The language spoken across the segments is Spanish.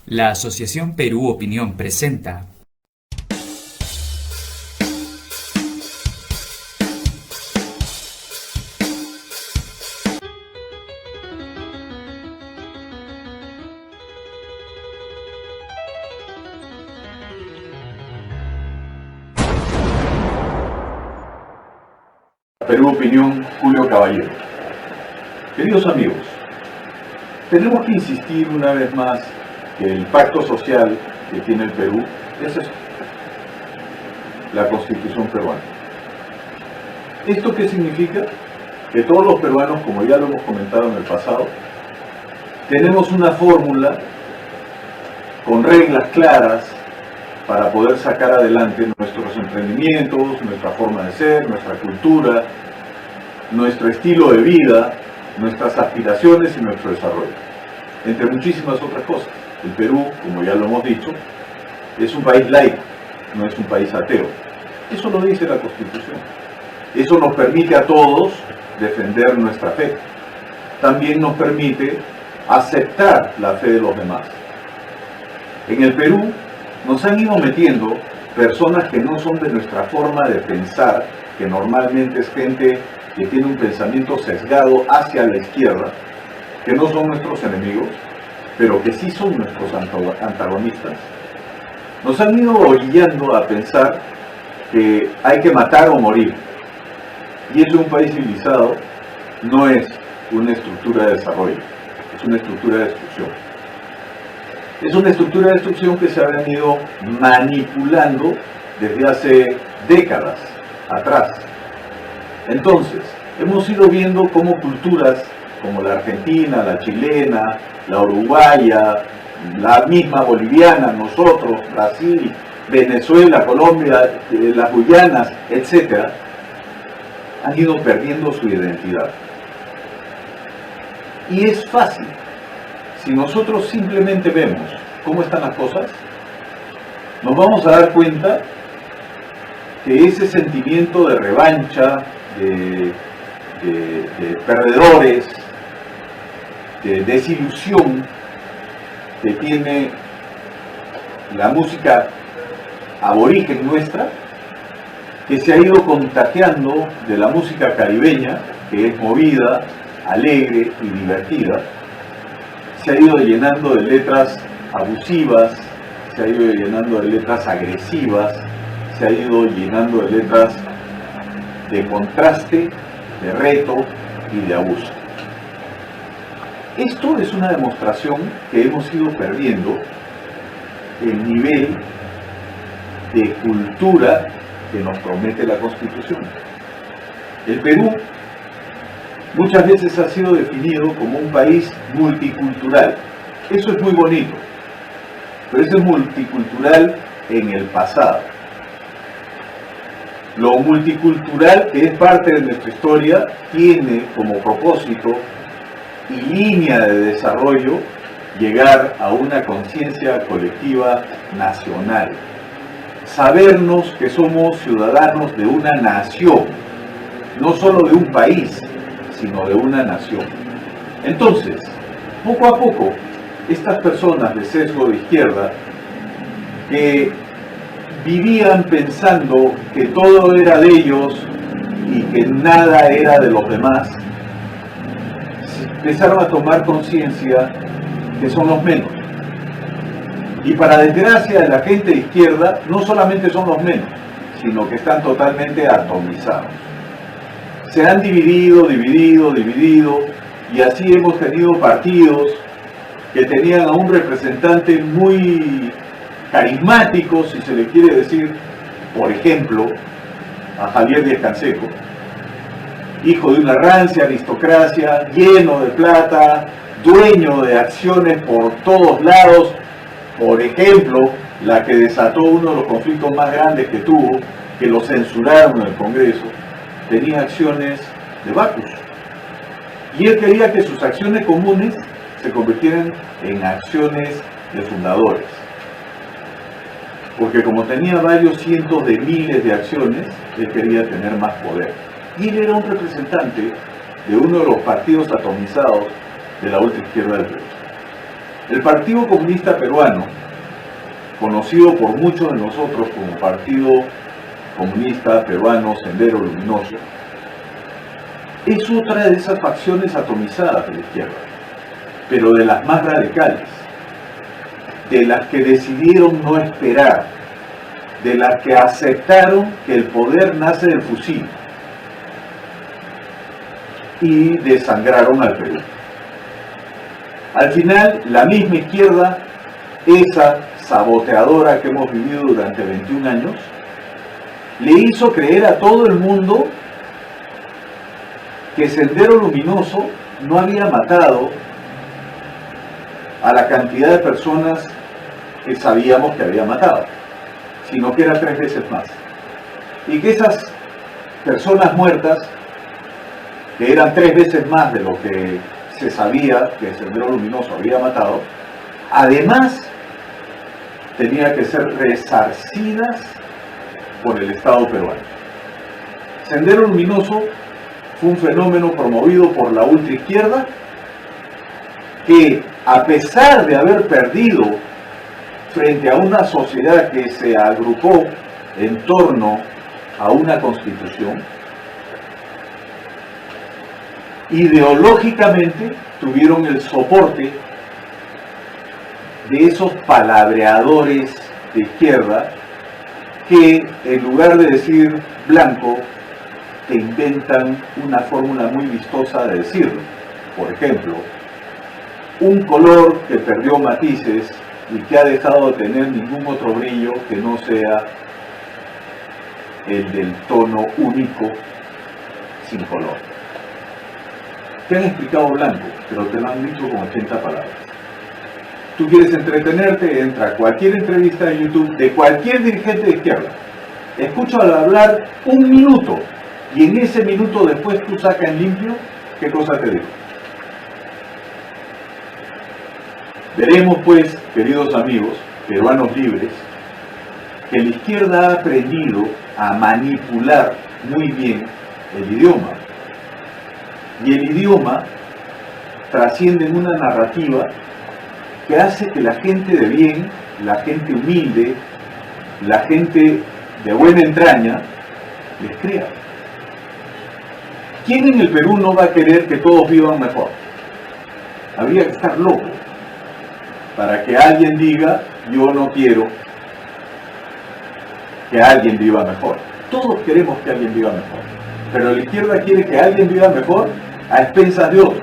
La Asociación Perú Opinión presenta Perú Opinión, Julio Caballero. Queridos amigos, tenemos que insistir una vez más que el pacto social que tiene el Perú es esto, la Constitución peruana. ¿Esto qué significa? Que todos los peruanos, como ya lo hemos comentado en el pasado, tenemos una fórmula con reglas claras para poder sacar adelante nuestros emprendimientos, nuestra forma de ser, nuestra cultura, nuestro estilo de vida, nuestras aspiraciones y nuestro desarrollo, entre muchísimas otras cosas. El Perú, como ya lo hemos dicho, es un país laico, no es un país ateo. Eso lo dice la Constitución. Eso nos permite a todos defender nuestra fe. También nos permite aceptar la fe de los demás. En el Perú nos han ido metiendo personas que no son de nuestra forma de pensar, que normalmente es gente que tiene un pensamiento sesgado hacia la izquierda, que no son nuestros enemigos, pero que sí son nuestros antagonistas. Nos han ido orillando a pensar que hay que matar o morir. Y eso en un país civilizado no es una estructura de desarrollo, es una estructura de destrucción. Es una estructura de destrucción que se ha venido manipulando desde hace décadas atrás. Entonces, hemos ido viendo cómo culturas como la argentina, la chilena, la uruguaya, la misma boliviana, nosotros, Brasil, Venezuela, Colombia, las Guyanas, etc., han ido perdiendo su identidad. Y es fácil. Si nosotros simplemente vemos cómo están las cosas, nos vamos a dar cuenta que ese sentimiento de revancha, de perdedores, de desilusión que tiene la música aborigen nuestra, que se ha ido contagiando de la música caribeña, que es movida, alegre y divertida, se ha ido llenando de letras abusivas, se ha ido llenando de letras agresivas, se ha ido llenando de letras de contraste, de reto y de abuso. Esto es una demostración que hemos ido perdiendo el nivel de cultura que nos promete la Constitución. El Perú muchas veces ha sido definido como un país multicultural. Eso es muy bonito, pero eso es multicultural en el pasado. Lo multicultural, que es parte de nuestra historia, tiene como propósito y línea de desarrollo llegar a una conciencia colectiva nacional. Sabernos que somos ciudadanos de una nación, no solo de un país, sino de una nación. Entonces, poco a poco, estas personas de sesgo de izquierda, que vivían pensando que todo era de ellos y que nada era de los demás, empezaron a tomar conciencia que son los menos. Y para desgracia de la gente de izquierda, no solamente son los menos, sino que están totalmente atomizados. Se han dividido, y así hemos tenido partidos que tenían a un representante muy carismático, si se le quiere decir, por ejemplo, a Javier Díaz-Canseco, hijo de una rancia aristocracia, lleno de plata, dueño de acciones por todos lados, por ejemplo, la que desató uno de los conflictos más grandes que tuvo, que lo censuraron en el Congreso, tenía acciones de Bacus. Y él quería que sus acciones comunes se convirtieran en acciones de fundadores. Porque como tenía varios cientos de miles de acciones, él quería tener más poder. Y él era un representante de uno de los partidos atomizados de la ultraizquierda del Perú. El Partido Comunista Peruano, conocido por muchos de nosotros como Partido Comunista Peruano Sendero Luminoso, es otra de esas facciones atomizadas de la izquierda, pero de las más radicales, de las que decidieron no esperar, de las que aceptaron que el poder nace del fusil y desangraron al Perú. Al final, la misma izquierda, esa saboteadora que hemos vivido durante 21 años, le hizo creer a todo el mundo que Sendero Luminoso no había matado a la cantidad de personas que sabíamos que había matado, sino que era 3 veces más. Y que esas personas muertas, que eran 3 veces más de lo que se sabía que Sendero Luminoso había matado, además tenía que ser resarcidas por el Estado peruano. Sendero Luminoso fue un fenómeno promovido por la ultraizquierda que, a pesar de haber perdido frente a una sociedad que se agrupó en torno a una constitución, ideológicamente tuvieron el soporte de esos palabreadores de izquierda que, en lugar de decir blanco, te inventan una fórmula muy vistosa de decirlo. Por ejemplo, un color que perdió matices y que ha dejado de tener ningún otro brillo que no sea el del tono único sin color. Te han explicado blanco, pero te lo han dicho con 80 palabras. Tú quieres entretenerte, entra a cualquier entrevista de YouTube de cualquier dirigente de izquierda. Escúchalo hablar 1 minuto y en ese minuto después tú sacas en limpio qué cosa te digo. Veremos pues, queridos amigos, peruanos libres, que la izquierda ha aprendido a manipular muy bien el idioma. Y el idioma trasciende en una narrativa que hace que la gente de bien, la gente humilde, la gente de buena entraña, les crea. ¿Quién en el Perú no va a querer que todos vivan mejor? Habría que estar loco para que alguien diga, yo no quiero que alguien viva mejor. Todos queremos que alguien viva mejor, pero la izquierda quiere que alguien viva mejor a expensas de otro.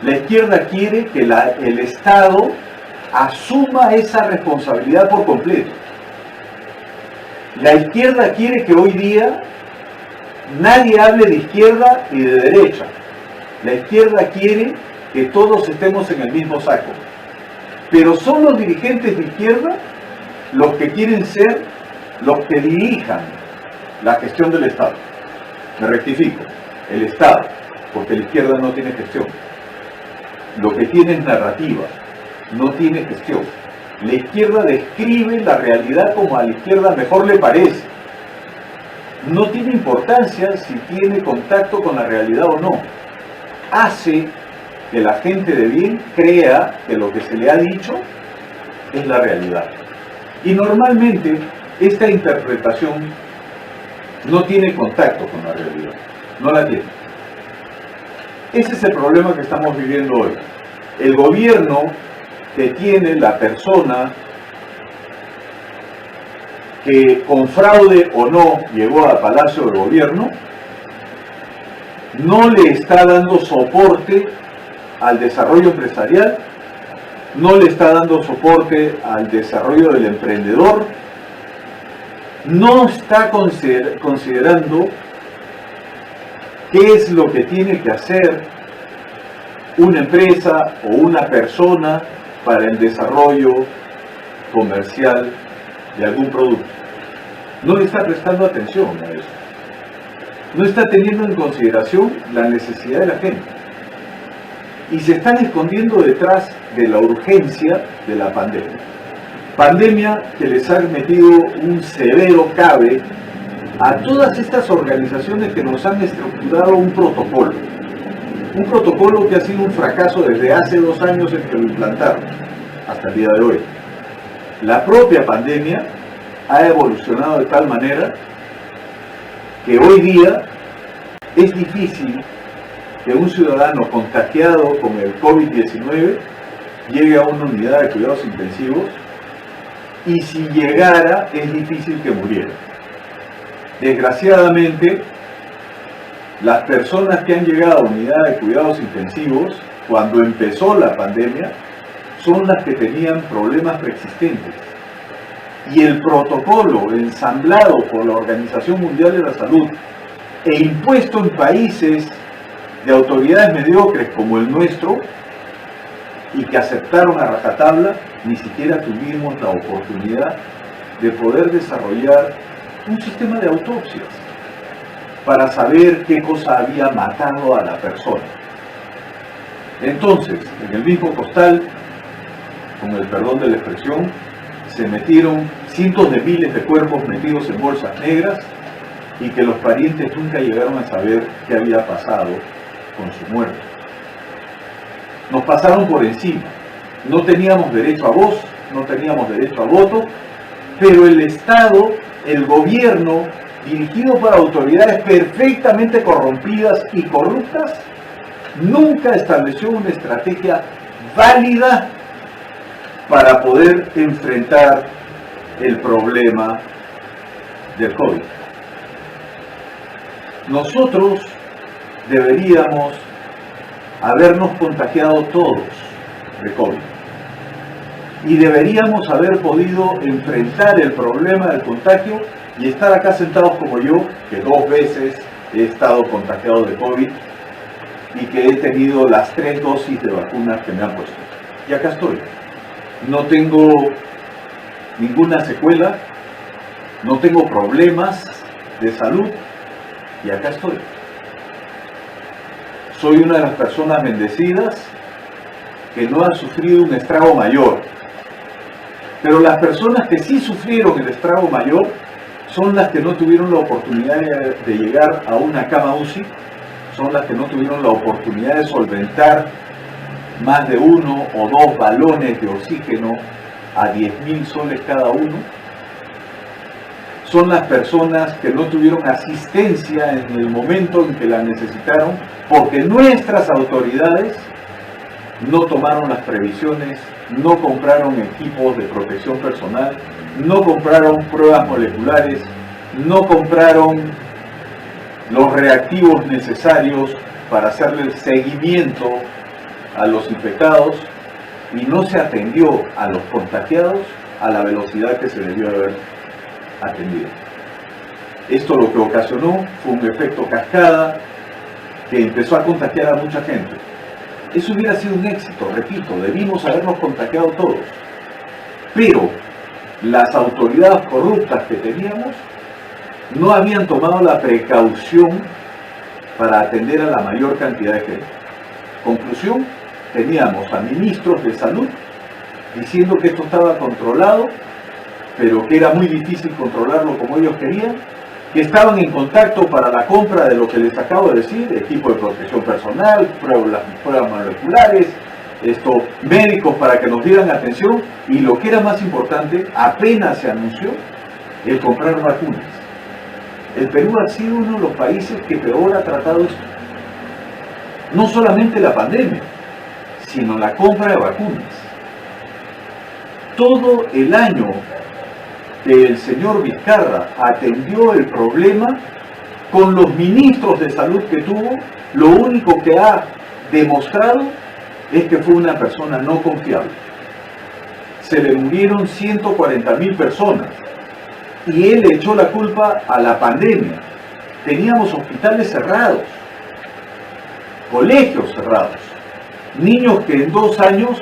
La izquierda quiere que el Estado asuma esa responsabilidad por completo. La izquierda quiere que hoy día nadie hable de izquierda y de derecha. La izquierda quiere que todos estemos en el mismo saco. Pero son los dirigentes de izquierda los que quieren ser los que dirijan la gestión del Estado. Me rectifico, el Estado, porque la izquierda no tiene gestión. Lo que tiene es narrativa, no tiene gestión. La izquierda describe la realidad como a la izquierda mejor le parece. No tiene importancia si tiene contacto con la realidad o no. Hace que la gente de bien crea que lo que se le ha dicho es la realidad. Y normalmente esta interpretación no tiene contacto con la realidad, no la tiene. Ese es el problema que estamos viviendo hoy. El gobierno que tiene la persona que con fraude o no llegó al Palacio del Gobierno, no le está dando soporte al desarrollo empresarial, no le está dando soporte al desarrollo del emprendedor, no está considerando qué es lo que tiene que hacer una empresa o una persona para el desarrollo comercial de algún producto. No le está prestando atención a eso. No está teniendo en consideración la necesidad de la gente. Y se están escondiendo detrás de la urgencia de la pandemia. Pandemia que les ha metido un severo cabe a todas estas organizaciones que nos han estructurado un protocolo. Un protocolo que ha sido un fracaso desde hace 2 años en que lo implantaron, hasta el día de hoy. La propia pandemia ha evolucionado de tal manera que hoy día es difícil que un ciudadano contagiado con el COVID-19 llegue a una unidad de cuidados intensivos, y si llegara es difícil que muriera. Desgraciadamente, las personas que han llegado a unidad de cuidados intensivos cuando empezó la pandemia son las que tenían problemas preexistentes, y el protocolo ensamblado por la Organización Mundial de la Salud e impuesto en países de autoridades mediocres como el nuestro, y que aceptaron a rajatabla, ni siquiera tuvimos la oportunidad de poder desarrollar un sistema de autopsias para saber qué cosa había matado a la persona. Entonces, en el mismo costal, con el perdón de la expresión, se metieron cientos de miles de cuerpos metidos en bolsas negras, y que los parientes nunca llegaron a saber qué había pasado con su muerte. Nos pasaron por encima. No teníamos derecho a voz, no teníamos derecho a voto, pero el Estado, el gobierno, dirigido por autoridades perfectamente corrompidas y corruptas, nunca estableció una estrategia válida para poder enfrentar el problema del COVID. Nosotros deberíamos habernos contagiado todos de COVID, y deberíamos haber podido enfrentar el problema del contagio y estar acá sentados como yo, que 2 veces he estado contagiado de COVID y que he tenido las 3 dosis de vacunas que me han puesto. Y acá estoy. No tengo ninguna secuela, no tengo problemas de salud, y acá estoy. Soy una de las personas bendecidas que no ha sufrido un estrago mayor. Pero las personas que sí sufrieron el estrago mayor son las que no tuvieron la oportunidad de llegar a una cama UCI, son las que no tuvieron la oportunidad de solventar más de 1 o 2 balones de oxígeno a 10.000 soles cada uno. Son las personas que no tuvieron asistencia en el momento en que la necesitaron, porque nuestras autoridades no tomaron las previsiones, no compraron equipos de protección personal, no compraron pruebas moleculares, no compraron los reactivos necesarios para hacerle el seguimiento a los infectados, y no se atendió a los contagiados a la velocidad que se debió haber atendido. Esto lo que ocasionó fue un efecto cascada que empezó a contagiar a mucha gente. Eso hubiera sido un éxito, repito, debimos habernos contagiado todos. Pero las autoridades corruptas que teníamos no habían tomado la precaución para atender a la mayor cantidad de gente. Conclusión, teníamos a ministros de salud diciendo que esto estaba controlado, pero que era muy difícil controlarlo como ellos querían, que estaban en contacto para la compra de lo que les acabo de decir, equipo de protección personal, pruebas moleculares, médicos para que nos dieran atención, y lo que era más importante, apenas se anunció, el comprar vacunas. El Perú ha sido uno de los países que peor ha tratado esto. No solamente la pandemia, sino la compra de vacunas. Todo el año que el señor Vizcarra atendió el problema, con los ministros de salud que tuvo, lo único que ha demostrado es que fue una persona no confiable. Se le murieron 140.000 personas, y él le echó la culpa a la pandemia. Teníamos hospitales cerrados, colegios cerrados, niños que en 2 años,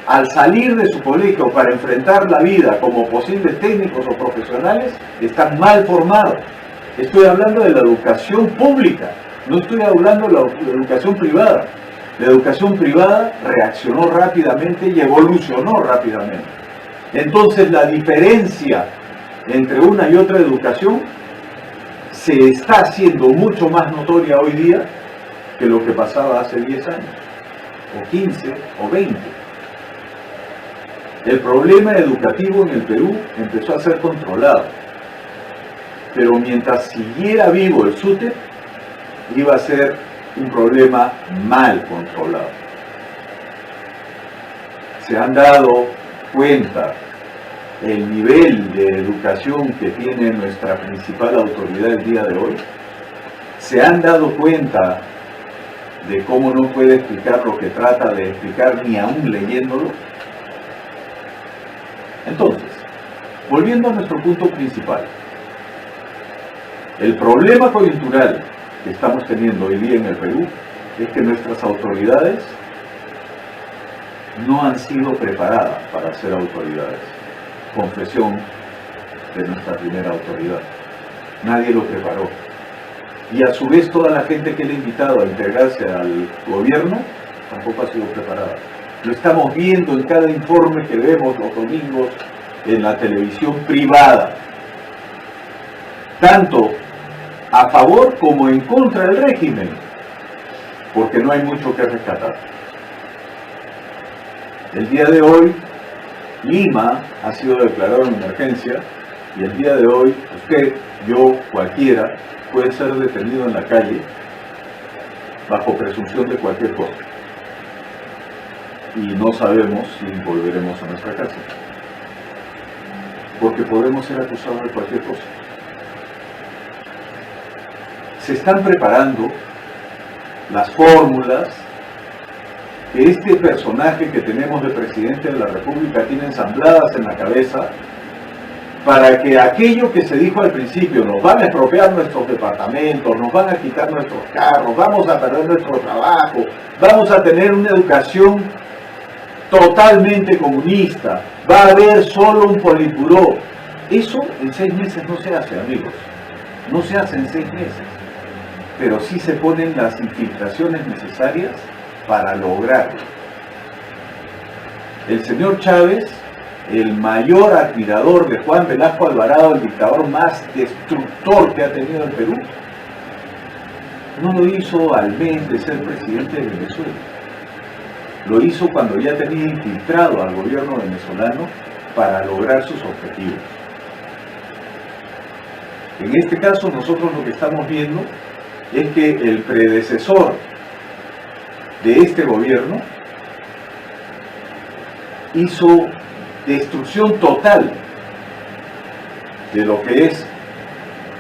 al salir de su colegio para enfrentar la vida como posibles técnicos o profesionales, están mal formados. Estoy hablando de la educación pública, no estoy hablando de la educación privada. La educación privada reaccionó rápidamente y evolucionó rápidamente. Entonces la diferencia entre una y otra educación se está haciendo mucho más notoria hoy día, que lo que pasaba hace 10 años, o 15, o 20. El problema educativo en el Perú empezó a ser controlado, pero mientras siguiera vivo el SUTEP, iba a ser un problema mal controlado. Se han dado cuenta el nivel de educación que tiene nuestra principal autoridad el día de hoy. Se han dado cuenta de cómo no puede explicar lo que trata de explicar ni aún leyéndolo. Entonces, volviendo a nuestro punto principal, el problema coyuntural que estamos teniendo hoy día en el Perú es que nuestras autoridades no han sido preparadas para ser autoridades. Confesión de nuestra primera autoridad. Nadie lo preparó. Y a su vez toda la gente que le ha invitado a integrarse al gobierno tampoco ha sido preparada. Lo estamos viendo en cada informe que vemos los domingos en la televisión privada. Tanto a favor como en contra del régimen, porque no hay mucho que rescatar. El día de hoy, Lima ha sido declarado en emergencia y el día de hoy, usted, yo, cualquiera, puede ser detenido en la calle bajo presunción de cualquier cosa. Y no sabemos si volveremos a nuestra casa, porque podemos ser acusados de cualquier cosa. Se están preparando las fórmulas que este personaje que tenemos de presidente de la República tiene ensambladas en la cabeza para que aquello que se dijo al principio, nos van a expropiar nuestros departamentos, nos van a quitar nuestros carros, vamos a perder nuestro trabajo, vamos a tener una educación totalmente comunista, va a haber solo un politburó. Eso en 6 meses no se hace, amigos, no se hace en 6 meses, pero sí se ponen las infiltraciones necesarias para lograrlo. El señor Chávez, el mayor admirador de Juan Velasco Alvarado, el dictador más destructor que ha tenido el Perú, no lo hizo al mes de ser presidente de Venezuela. Lo hizo cuando ya tenía infiltrado al gobierno venezolano para lograr sus objetivos. En este caso, nosotros lo que estamos viendo es que el predecesor de este gobierno hizo destrucción total de lo que es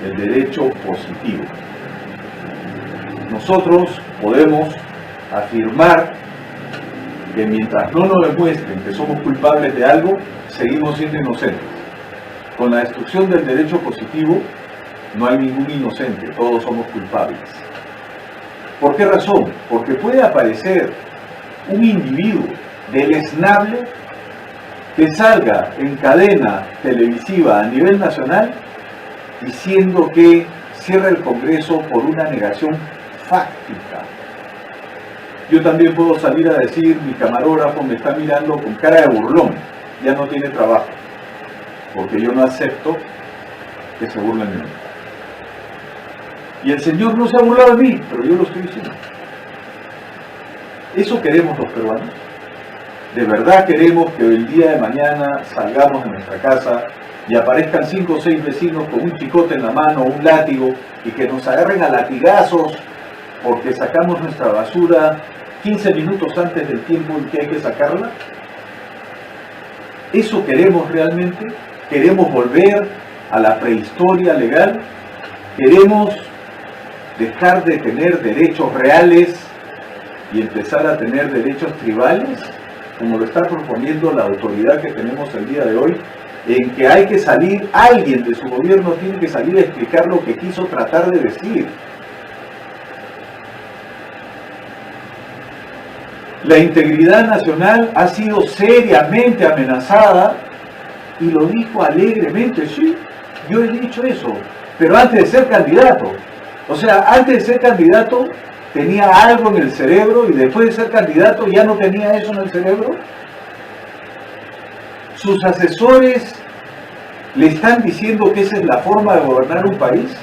el derecho positivo. Nosotros podemos afirmar que mientras no nos demuestren que somos culpables de algo, seguimos siendo inocentes. Con la destrucción del derecho positivo no hay ningún inocente, todos somos culpables. ¿Por qué razón? Porque puede aparecer un individuo deleznable que salga en cadena televisiva a nivel nacional diciendo que cierra el Congreso por una negación fáctica. Yo también puedo salir a decir, mi camarógrafo me está mirando con cara de burlón, ya no tiene trabajo, porque yo no acepto que se burlen de mí. Y el Señor no se ha burlado de mí, pero yo lo estoy diciendo. ¿Eso queremos los peruanos? ¿De verdad queremos que el día de mañana salgamos de nuestra casa y aparezcan 5 o 6 vecinos con un chicote en la mano o un látigo y que nos agarren a latigazos porque sacamos nuestra basura 15 minutos antes del tiempo en que hay que sacarla? ¿Eso queremos realmente? ¿Queremos volver a la prehistoria legal? ¿Queremos dejar de tener derechos reales y empezar a tener derechos tribales, como lo está proponiendo la autoridad que tenemos el día de hoy, en que hay que salir, alguien de su gobierno tiene que salir a explicar lo que quiso tratar de decir? La integridad nacional ha sido seriamente amenazada y lo dijo alegremente. Sí, yo he dicho eso, pero antes de ser candidato. O sea, antes de ser candidato tenía algo en el cerebro y después de ser candidato ya no tenía eso en el cerebro. Sus asesores le están diciendo que esa es la forma de gobernar un país.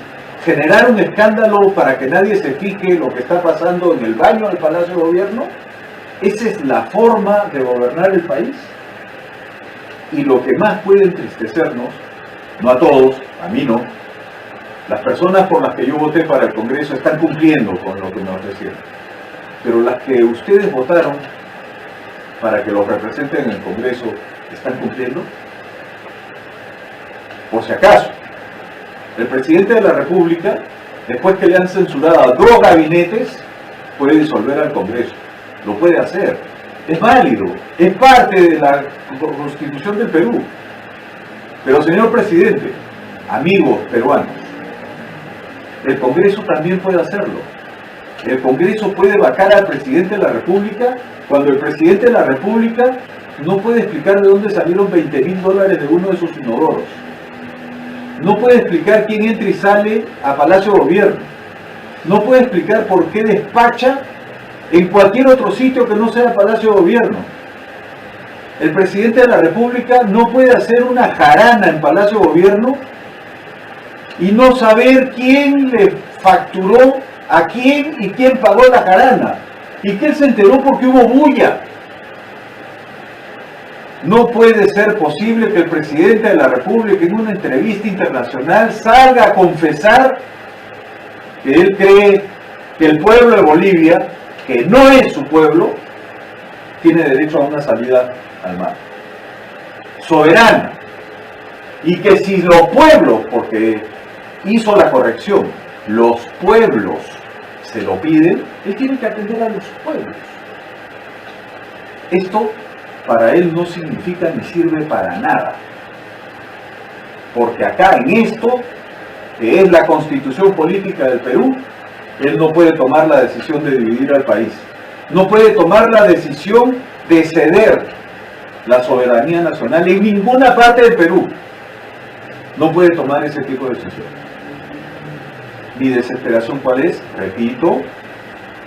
generar un escándalo para que nadie se fije lo que está pasando en el baño del Palacio de Gobierno. ¿Esa es la forma de gobernar el país? Y lo que más puede entristecernos, no a todos, a mí no, las personas por las que yo voté para el Congreso están cumpliendo con lo que me ofrecieron. Pero las que ustedes votaron para que los representen en el Congreso, ¿están cumpliendo? Por si acaso, el presidente de la República, después que le han censurado 2 gabinetes, puede disolver al Congreso. Lo puede hacer. Es válido. Es parte de la Constitución del Perú. Pero, señor presidente, amigos peruanos, el Congreso también puede hacerlo. El Congreso puede vacar al presidente de la República cuando el presidente de la República no puede explicar de dónde salieron $20.000 de uno de sus inodoros. No puede explicar quién entra y sale a Palacio de Gobierno. No puede explicar por qué despacha en cualquier otro sitio que no sea Palacio de Gobierno. El presidente de la República no puede hacer una jarana en Palacio de Gobierno y no saber quién le facturó a quién y quién pagó la jarana. Y que él se enteró porque hubo bulla. No puede ser posible que el presidente de la República en una entrevista internacional salga a confesar que él cree que el pueblo de Bolivia, que no es su pueblo, tiene derecho a una salida al mar soberana, y que si los pueblos, porque hizo la corrección, los pueblos se lo piden, él tiene que atender a los pueblos. Esto para él no significa ni sirve para nada, porque acá en esto, que es la Constitución Política del Perú, él no puede tomar la decisión de dividir al país, no puede tomar la decisión de ceder la soberanía nacional en ninguna parte del Perú. No puede tomar ese tipo de decisión. Mi desesperación, ¿cuál es? Repito,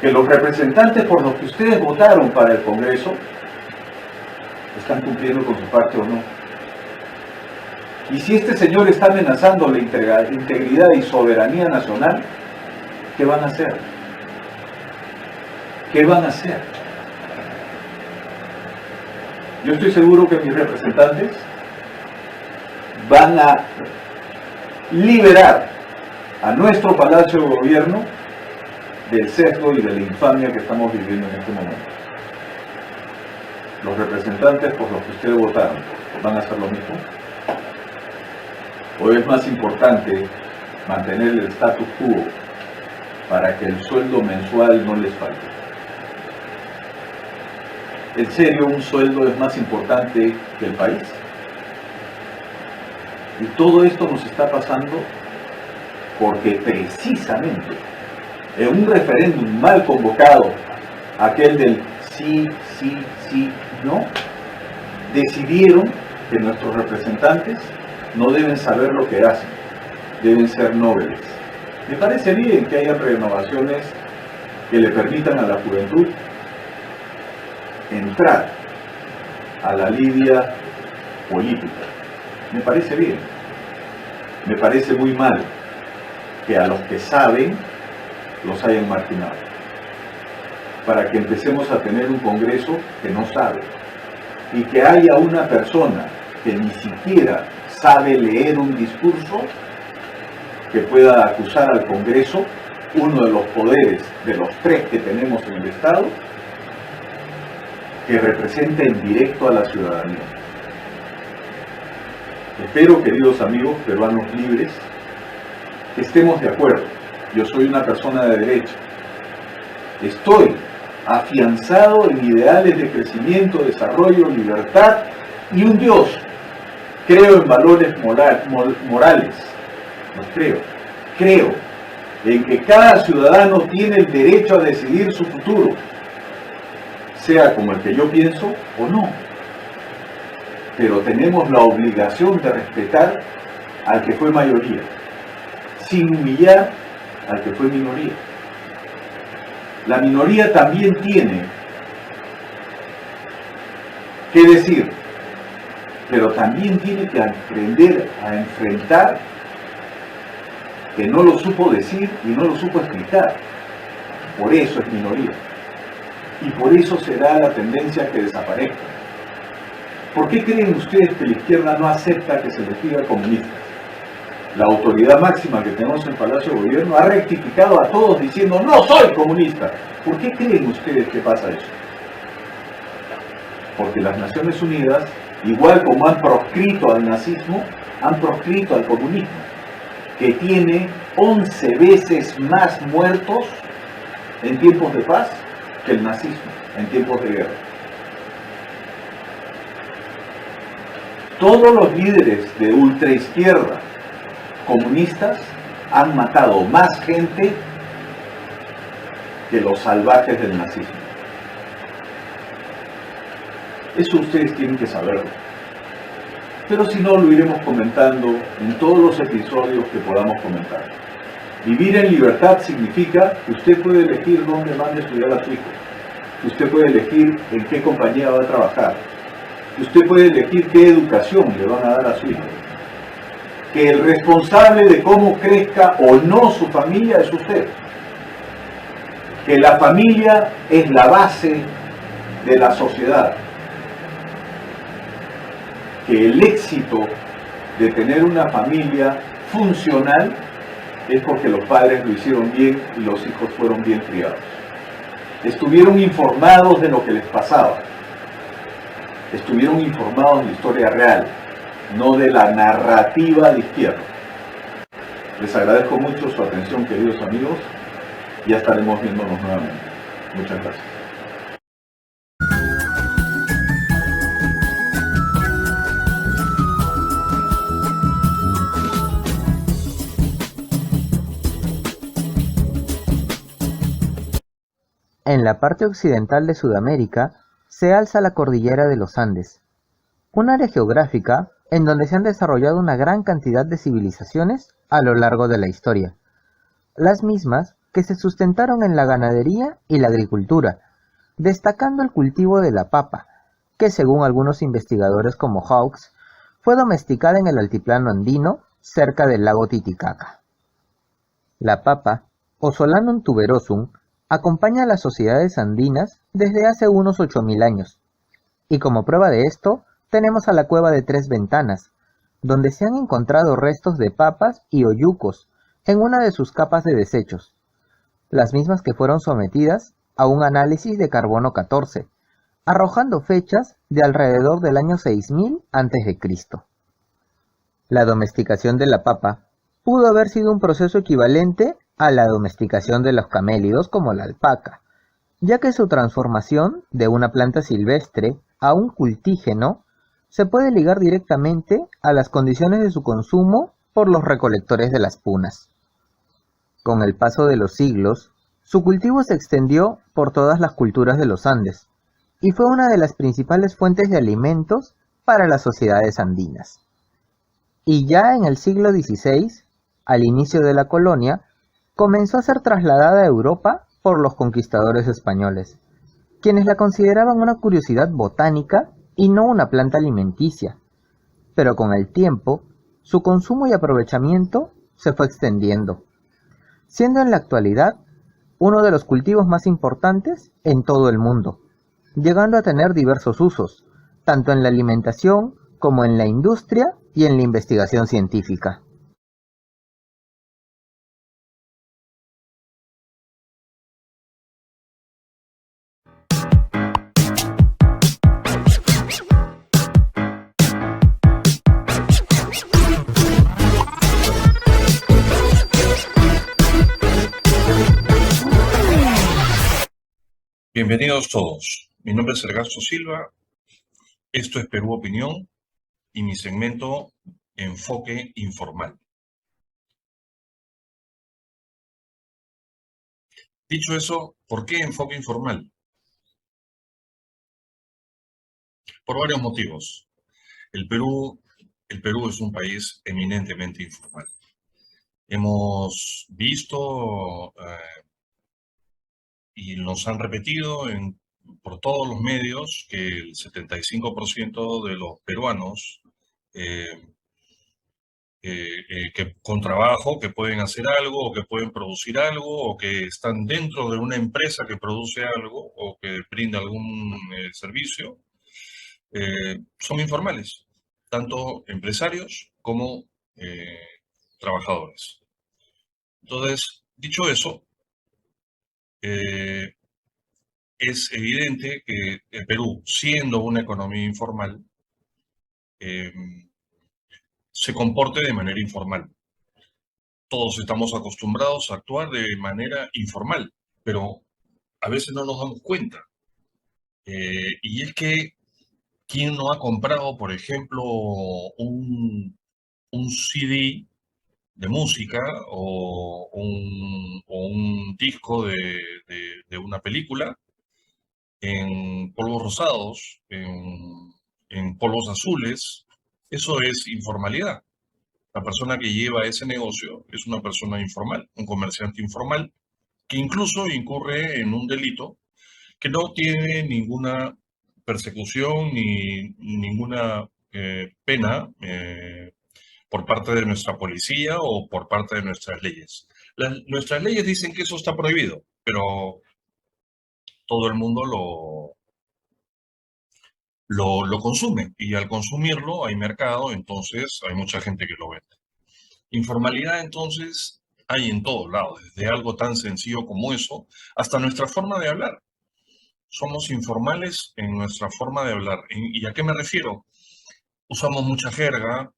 que los representantes por los que ustedes votaron para el Congreso están cumpliendo con su parte o no. Y si este señor está amenazando la integridad y soberanía nacional, ¿qué van a hacer? ¿Qué van a hacer? Yo estoy seguro que mis representantes van a liberar a nuestro Palacio de Gobierno del sesgo y de la infamia que estamos viviendo en este momento. Los representantes por los que ustedes votaron, ¿van a hacer lo mismo? ¿O es más importante mantener el status quo para que el sueldo mensual no les falte? ¿En serio un sueldo es más importante que el país? Y todo esto nos está pasando porque precisamente en un referéndum mal convocado, aquel del sí, sí, sí, no, decidieron que nuestros representantes no deben saber lo que hacen, deben ser nobles. Me parece bien que haya renovaciones que le permitan a la juventud entrar a la lidia política. Me parece bien. Me parece muy mal que a los que saben los hayan marginado, para que empecemos a tener un Congreso que no sabe, y que haya una persona que ni siquiera sabe leer un discurso que pueda acusar al Congreso, uno de los poderes de los 3 que tenemos en el Estado, que represente en directo a la ciudadanía. Espero, queridos amigos peruanos libres, que estemos de acuerdo. Yo soy una persona de derecha. Estoy afianzado en ideales de crecimiento, desarrollo, libertad y un Dios. Creo en valores morales. Los creo. Creo en que cada ciudadano tiene el derecho a decidir su futuro, sea como el que yo pienso o no. Pero tenemos la obligación de respetar al que fue mayoría, sin humillar al que fue minoría. La minoría también tiene que decir, pero también tiene que aprender a enfrentar que no lo supo decir y no lo supo explicar. Por eso es minoría. Y por eso será la tendencia que desaparezca. ¿Por qué creen ustedes que la izquierda no acepta que se les diga comunistas? La autoridad máxima que tenemos en el Palacio de Gobierno ha rectificado a todos diciendo no soy comunista. ¿Por qué creen ustedes que pasa eso? Porque las Naciones Unidas, igual como han proscrito al nazismo, han proscrito al comunismo, que tiene 11 veces más muertos en tiempos de paz que el nazismo en tiempos de guerra. Todos los líderes de ultraizquierda comunistas han matado más gente que los salvajes del nazismo. Eso ustedes tienen que saberlo. Pero si no, lo iremos comentando en todos los episodios que podamos comentar. Vivir en libertad significa que usted puede elegir dónde van a estudiar a su hijo, que usted puede elegir en qué compañía va a trabajar, que usted puede elegir qué educación le van a dar a su hijo, que el responsable de cómo crezca o no su familia es usted, que la familia es la base de la sociedad, que el éxito de tener una familia funcional es porque los padres lo hicieron bien y los hijos fueron bien criados. Estuvieron informados de lo que les pasaba. Estuvieron informados de la historia real, no de la narrativa de izquierda. Les agradezco mucho su atención, queridos amigos. Ya estaremos viéndonos nuevamente. Muchas gracias. En la parte occidental de Sudamérica se alza la cordillera de los Andes, un área geográfica en donde se han desarrollado una gran cantidad de civilizaciones a lo largo de la historia, las mismas que se sustentaron en la ganadería y la agricultura, destacando el cultivo de la papa, que según algunos investigadores como Hawkes, fue domesticada en el altiplano andino cerca del lago Titicaca. La papa, o Solanum tuberosum, acompaña a las sociedades andinas desde hace unos 8000 años, y como prueba de esto tenemos a la cueva de Tres Ventanas, donde se han encontrado restos de papas y oyucos en una de sus capas de desechos, las mismas que fueron sometidas a un análisis de carbono 14, arrojando fechas de alrededor del año 6000 a.C. La domesticación de la papa pudo haber sido un proceso equivalente a la domesticación de los camélidos como la alpaca, ya que su transformación de una planta silvestre a un cultígeno se puede ligar directamente a las condiciones de su consumo por los recolectores de las punas. Con el paso de los siglos, su cultivo se extendió por todas las culturas de los Andes y fue una de las principales fuentes de alimentos para las sociedades andinas. Y ya en el siglo XVI, al inicio de la colonia, comenzó a ser trasladada a Europa por los conquistadores españoles, quienes la consideraban una curiosidad botánica y no una planta alimenticia. Pero con el tiempo, su consumo y aprovechamiento se fue extendiendo, siendo en la actualidad uno de los cultivos más importantes en todo el mundo, llegando a tener diversos usos, tanto en la alimentación como en la industria y en la investigación científica. Bienvenidos todos. Mi nombre es Ergasto Silva. Esto es Perú Opinión y mi segmento Enfoque Informal. Dicho eso, ¿por qué enfoque informal? Por varios motivos. El Perú es un país eminentemente informal. Hemos visto y nos han repetido por todos los medios que el 75% de los peruanos que con trabajo, que pueden hacer algo, o que pueden producir algo, o que están dentro de una empresa que produce algo, o que brinda algún servicio, son informales, tanto empresarios como eh, trabajadores. Entonces, dicho eso, eh, es evidente que el Perú, siendo una economía informal, eh, se comporte de manera informal. Todos estamos acostumbrados a actuar de manera informal, pero a veces no nos damos cuenta. Y es que, ¿quién no ha comprado, por ejemplo, un CD de música o un disco de una película en polvos rosados, en polvos azules? Eso es informalidad. La persona que lleva ese negocio es una persona informal, un comerciante informal, que incluso incurre en un delito que no tiene ninguna persecución ni ninguna pena por parte de nuestra policía o por parte de nuestras leyes. Nuestras leyes dicen que eso está prohibido, pero todo el mundo lo consume y al consumirlo hay mercado, entonces hay mucha gente que lo vende. Informalidad entonces hay en todos lados, desde algo tan sencillo como eso hasta nuestra forma de hablar. Somos informales en nuestra forma de hablar. ¿Y a qué me refiero? Usamos mucha jerga,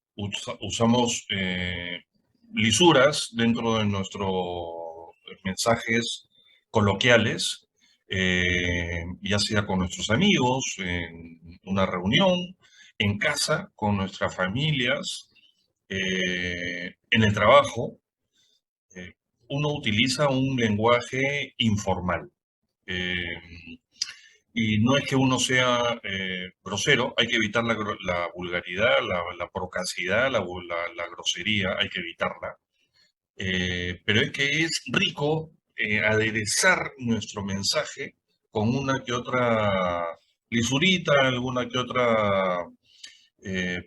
usamos lisuras dentro de nuestros mensajes coloquiales, ya sea con nuestros amigos, en una reunión, en casa, con nuestras familias, en el trabajo. eh, Uno utiliza un lenguaje informal. Eh, y no es que uno sea grosero, hay que evitar la vulgaridad, la procacidad, la grosería, hay que evitarla. Pero es que es rico aderezar nuestro mensaje con una que otra lisurita, alguna que otra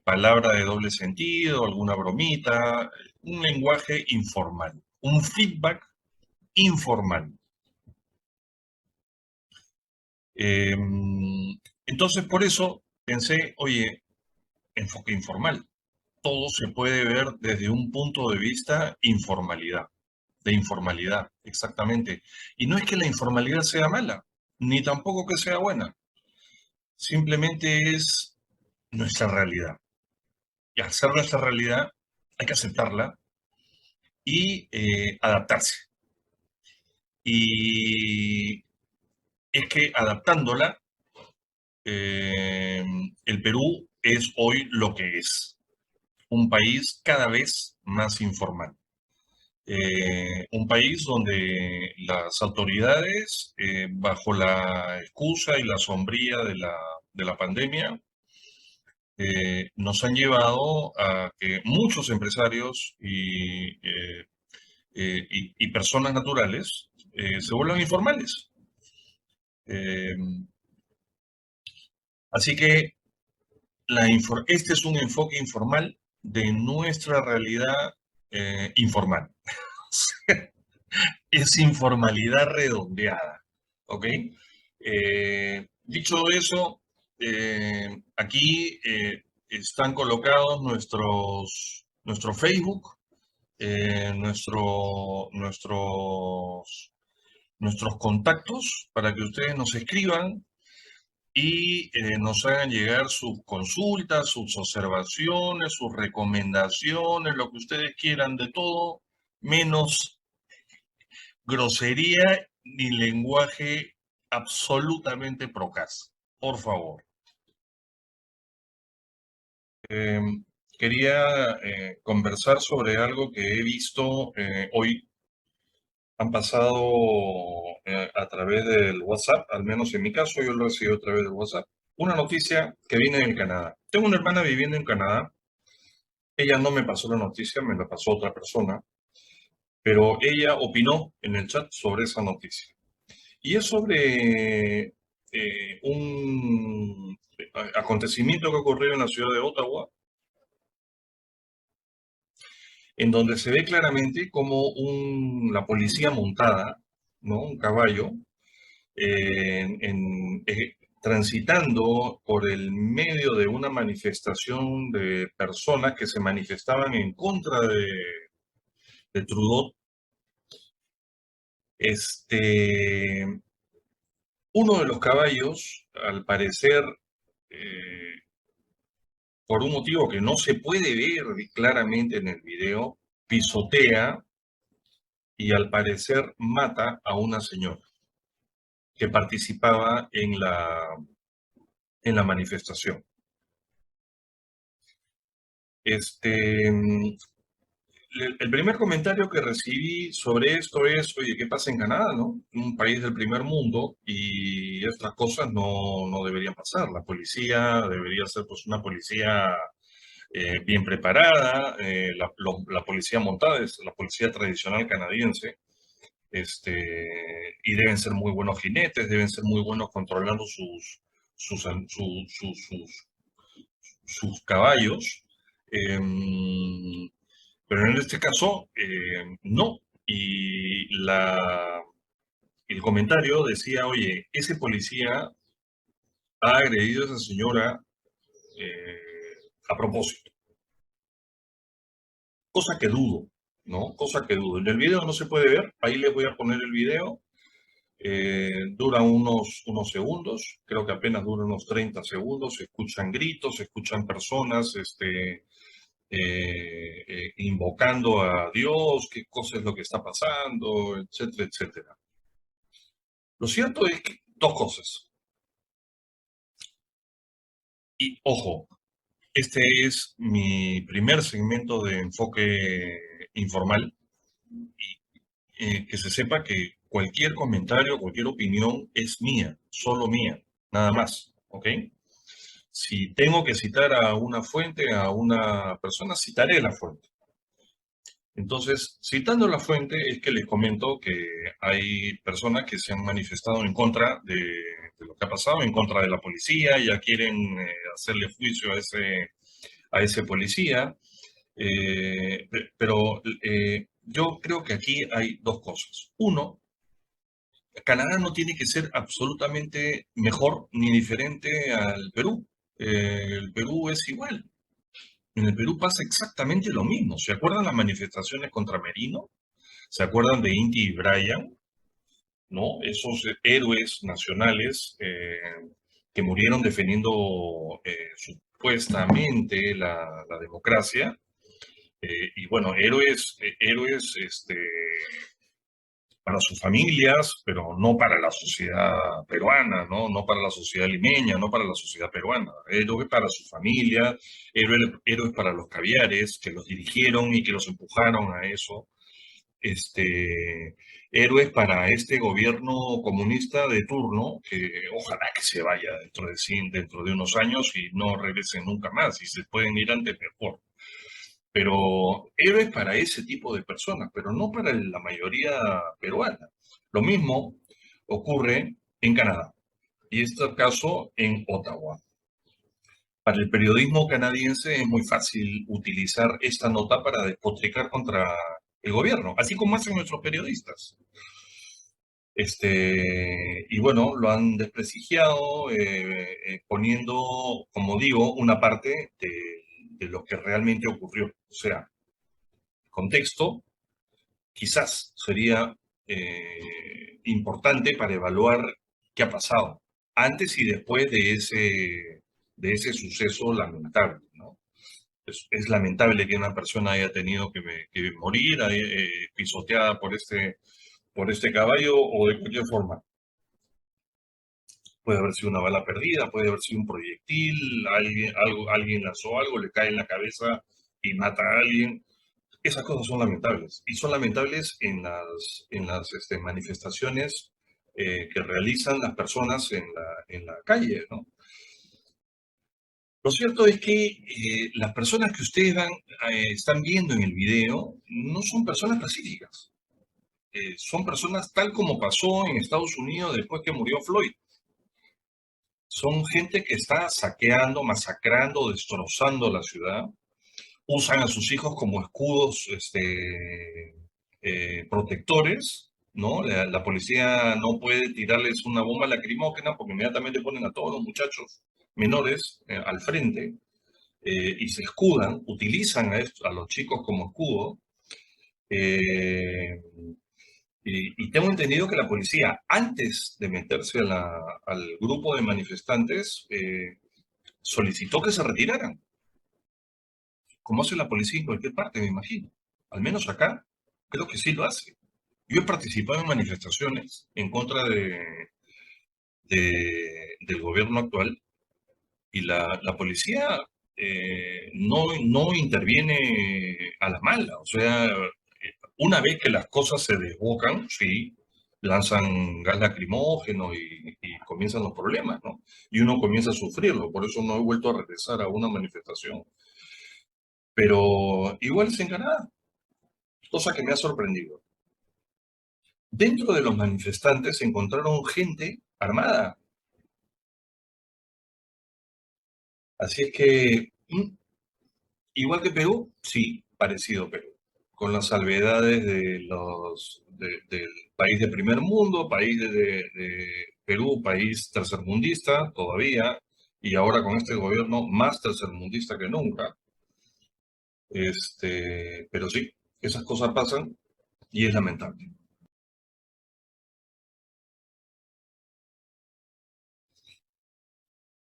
palabra de doble sentido, alguna bromita, un lenguaje informal, un feedback informal. Eh, entonces, por eso pensé, oye, enfoque informal. Todo se puede ver desde un punto de vista de informalidad, exactamente. Y no es que la informalidad sea mala, ni tampoco que sea buena. Simplemente es nuestra realidad. Y al ser nuestra realidad, hay que aceptarla y adaptarse. Y es que adaptándola, eh, el Perú es hoy lo que es, un país cada vez más informal. Un país donde las autoridades, bajo la excusa y la sombría de la pandemia, nos han llevado a que muchos empresarios y personas naturales se vuelvan informales. Eh, Así que este es un enfoque informal de nuestra realidad informal. Es informalidad redondeada, ¿ok? Dicho eso, aquí están colocados nuestro Facebook, nuestros contactos para que ustedes nos escriban y nos hagan llegar sus consultas, sus observaciones, sus recomendaciones, lo que ustedes quieran de todo, menos grosería ni lenguaje absolutamente procaz. Por favor. Eh, Quería conversar sobre algo que he visto hoy. Han pasado a través del WhatsApp, al menos en mi caso, yo lo he recibido a través del WhatsApp. Una noticia que viene del Canadá. Tengo una hermana viviendo en Canadá. Ella no me pasó la noticia, me la pasó otra persona, pero ella opinó en el chat sobre esa noticia. Y es sobre un acontecimiento que ocurrió en la ciudad de Ottawa, en donde se ve claramente como la policía montada, ¿no? Un caballo, transitando por el medio de una manifestación de personas que se manifestaban en contra de Trudeau. Uno de los caballos, al parecer, por un motivo que no se puede ver claramente en el video, pisotea y al parecer mata a una señora que participaba en la manifestación. El primer comentario que recibí sobre esto es, oye, ¿qué pasa en Canadá, no? Un país del primer mundo y estas cosas no deberían pasar. La policía debería ser pues una policía bien preparada, la policía montada es la policía tradicional canadiense, y deben ser muy buenos jinetes, deben ser muy buenos controlando sus caballos. Pero en este caso, no. Y el comentario decía, oye, ese policía ha agredido a esa señora a propósito. Cosa que dudo, ¿no? Cosa que dudo. En el video no se puede ver, ahí les voy a poner el video. Dura unos segundos, creo que apenas dura unos 30 segundos, se escuchan gritos, se escuchan personas invocando a Dios, qué cosa es lo que está pasando, etcétera, etcétera. Lo cierto es que dos cosas. Y ojo, este es mi primer segmento de enfoque informal. Y que se sepa que cualquier comentario, cualquier opinión es mía, solo mía, nada más, ¿ok? Si tengo que citar a una fuente, a una persona, citaré la fuente. Entonces, citando la fuente, es que les comento que hay personas que se han manifestado en contra de lo que ha pasado, en contra de la policía, ya quieren hacerle juicio a ese policía. Pero yo creo que aquí hay dos cosas. Uno, Canadá no tiene que ser absolutamente mejor ni diferente al Perú. El Perú es igual. En el Perú pasa exactamente lo mismo. ¿Se acuerdan las manifestaciones contra Merino? ¿Se acuerdan de Inti y Brian? ¿No? Esos héroes nacionales que murieron defendiendo supuestamente la democracia. Y bueno, héroes para sus familias, pero no para la sociedad peruana, ¿no? No para la sociedad limeña, no para la sociedad peruana. Héroes para su familia, héroes para los caviares que los dirigieron y que los empujaron a eso. Héroes para este gobierno comunista de turno, que ojalá que se vaya dentro de unos años y no regresen nunca más, y se pueden ir antes mejor. Pero héroes para ese tipo de personas, pero no para la mayoría peruana. Lo mismo ocurre en Canadá, y este caso en Ottawa. Para el periodismo canadiense es muy fácil utilizar esta nota para despotricar contra el gobierno, así como hacen nuestros periodistas. Y bueno, lo han desprestigiado, poniendo, como digo, una parte de lo que realmente ocurrió. O sea, contexto, quizás sería importante para evaluar qué ha pasado antes y después de ese suceso lamentable, ¿no? Es lamentable que una persona haya tenido que morir pisoteada por este caballo o de cualquier forma. Puede haber sido una bala perdida, puede haber sido un proyectil, alguien lanzó algo, le cae en la cabeza y mata a alguien. Esas cosas son lamentables. Y son lamentables en las manifestaciones que realizan las personas en la calle, ¿no? Lo cierto es que las personas que ustedes están viendo en el video no son personas pacíficas. Son personas tal como pasó en Estados Unidos después que murió Floyd. Son gente que está saqueando, masacrando, destrozando la ciudad. usan a sus hijos como escudos protectores, ¿no? La policía no puede tirarles una bomba lacrimógena porque inmediatamente ponen a todos los muchachos menores al frente y se escudan, utilizan a los chicos como escudo. eh, y tengo entendido que la policía, antes de meterse al grupo de manifestantes, solicitó que se retiraran, como hace la policía en cualquier parte, me imagino. Al menos acá, creo que sí lo hace. Yo he participado en manifestaciones en contra del gobierno actual y la policía no interviene a la mala. O sea, una vez que las cosas se desbocan, sí, lanzan gas lacrimógeno y comienzan los problemas, ¿no? Y uno comienza a sufrirlo. Por eso no he vuelto a regresar a una manifestación. Pero igual es en Canadá, cosa que me ha sorprendido. Dentro de los manifestantes se encontraron gente armada. Así es que, igual que Perú, sí, parecido a Perú, con las salvedades del país de primer mundo, país de Perú, país tercermundista todavía, y ahora con este gobierno más tercermundista que nunca. Pero sí, esas cosas pasan y es lamentable.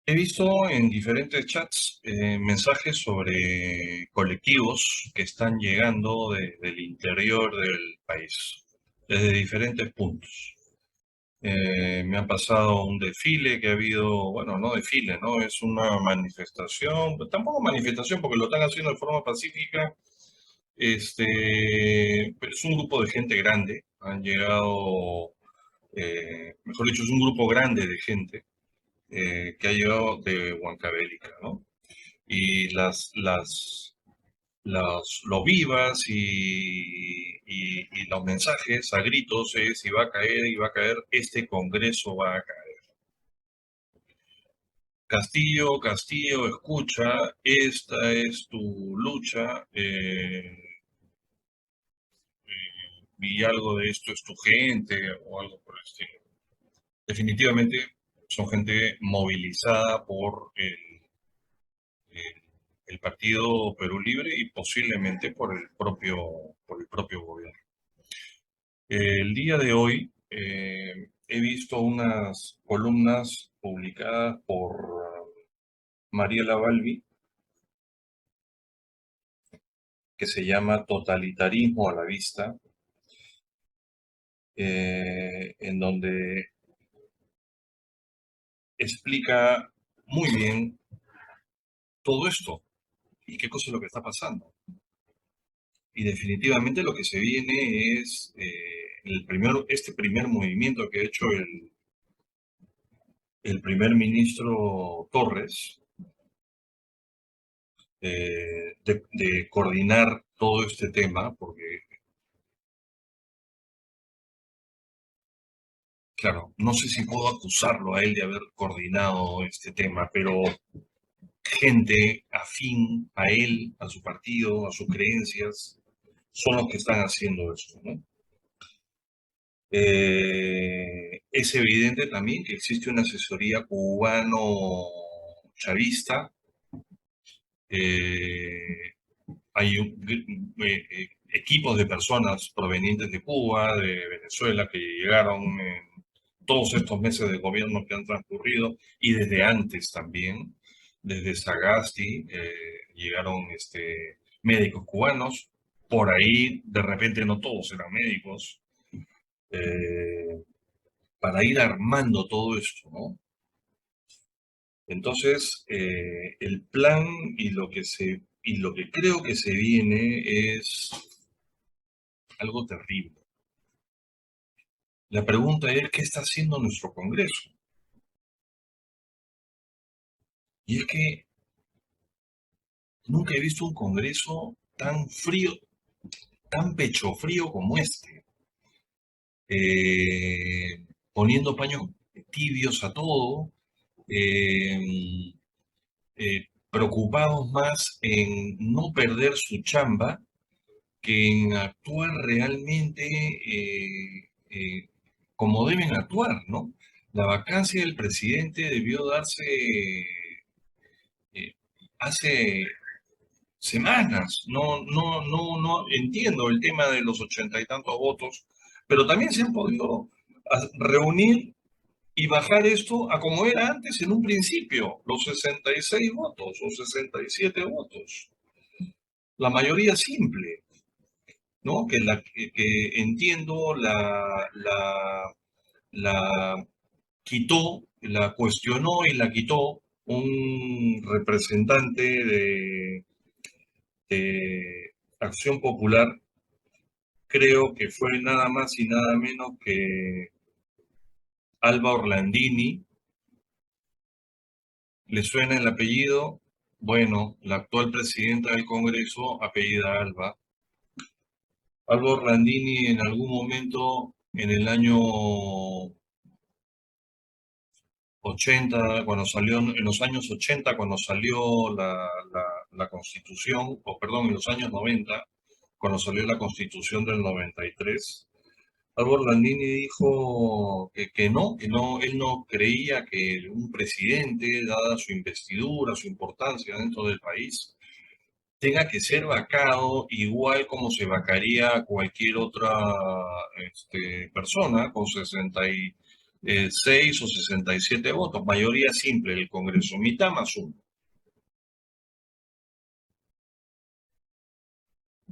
He visto en diferentes chats mensajes sobre colectivos que están llegando del interior del país, desde diferentes puntos. Me ha pasado un desfile que ha habido, bueno, no desfile, ¿no? Es una manifestación, tampoco manifestación porque lo están haciendo de forma pacífica, pero es un grupo de gente grande, han llegado, mejor dicho, es un grupo grande de gente que ha llegado de Huancavelica, ¿no? Y los vivas y los mensajes a gritos es si va a caer y va a caer, este Congreso va a caer. Castillo, Castillo, escucha, esta es tu lucha y algo de esto es tu gente o algo por el estilo. Definitivamente son gente movilizada el- el Partido Perú Libre y posiblemente por el propio gobierno. El día de hoy he visto unas columnas publicadas por Mariela Balbi que se llama Totalitarismo a la vista, en donde explica muy bien todo esto y qué cosa es lo que está pasando. Y definitivamente lo que se viene es este primer movimiento que ha hecho el primer ministro Torres, de coordinar todo este tema, porque, claro, no sé si puedo acusarlo a él de haber coordinado este tema, pero gente afín a él, a su partido, a sus creencias, son los que están haciendo esto, ¿no? Es evidente también que existe una asesoría cubano-chavista. eh, Hay equipos de personas provenientes de Cuba, de Venezuela, que llegaron en todos estos meses de gobierno que han transcurrido y desde antes también, desde Sagasti, llegaron médicos cubanos. Por ahí, de repente, no todos eran médicos, eh, para ir armando todo esto, ¿no? Entonces, el plan y lo que creo que se viene es algo terrible. La pregunta es, ¿qué está haciendo nuestro Congreso? Y es que nunca he visto un Congreso tan frío, tan pecho frío como este, poniendo paños tibios a todo, eh, eh, preocupados más en no perder su chamba que en actuar realmente como deben actuar, ¿no? La vacancia del presidente debió darse eh, hace semanas. No entiendo el tema de los 80 y tantos votos, pero también se han podido reunir y bajar esto a como era antes en un principio, los 66 votos o 67 votos, la mayoría simple, ¿no? Que entiendo la quitó, la cuestionó y la quitó un representante de Acción Popular, creo que fue nada más y nada menos que Alba Orlandini. ¿Le suena el apellido? Bueno, la actual presidenta del Congreso, apellida Alba. Alba Orlandini en algún momento, en el año 80, cuando salió, en los años 80, cuando salió la Constitución, o perdón, en los años 90, cuando salió la Constitución del 93, Alba Orlandini dijo que no, él no creía que un presidente, dada su investidura, su importancia dentro del país, tenga que ser vacado igual como se vacaría cualquier otra persona con 66 o 67 votos, mayoría simple del Congreso, mitad más uno.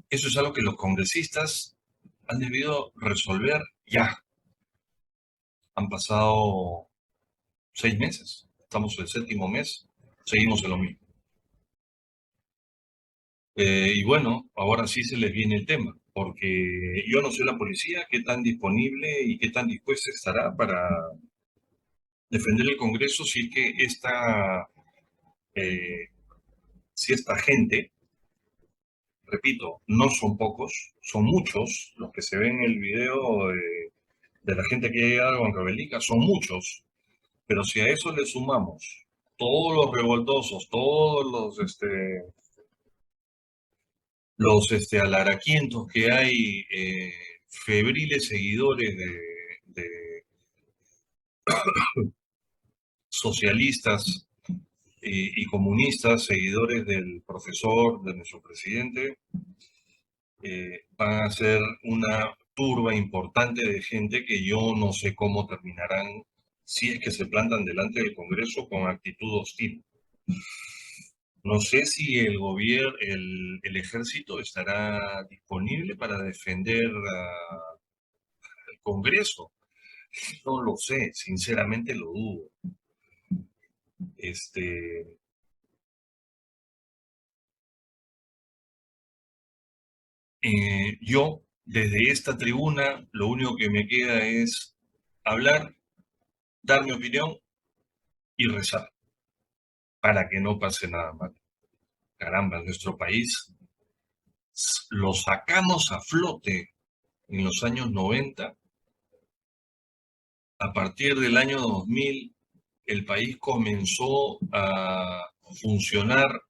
Eso es algo que los congresistas han debido resolver ya. Han pasado 6 meses, estamos en el séptimo mes, seguimos en lo mismo. Y bueno, ahora sí se les viene el tema, porque yo no soy la policía, qué tan disponible y qué tan dispuesta estará para defender el Congreso si es que eh, si esta gente, repito, no son pocos, son muchos los que se ven en el video de la gente que ha llegado a Huancavelica, son muchos, pero si a eso le sumamos todos los revoltosos, todos los alaraquientos que hay, febriles seguidores de socialistas y comunistas, seguidores del profesor, de nuestro presidente, van a ser una turba importante de gente que yo no sé cómo terminarán si es que se plantan delante del Congreso con actitud hostil. No sé si el gobierno, el ejército estará disponible para defender al Congreso. No lo sé, sinceramente lo dudo. Yo, desde esta tribuna, lo único que me queda es hablar, dar mi opinión y rezar para que no pase nada mal. Caramba, nuestro país lo sacamos a flote en los años 90. A partir del año 2000, el país comenzó a funcionar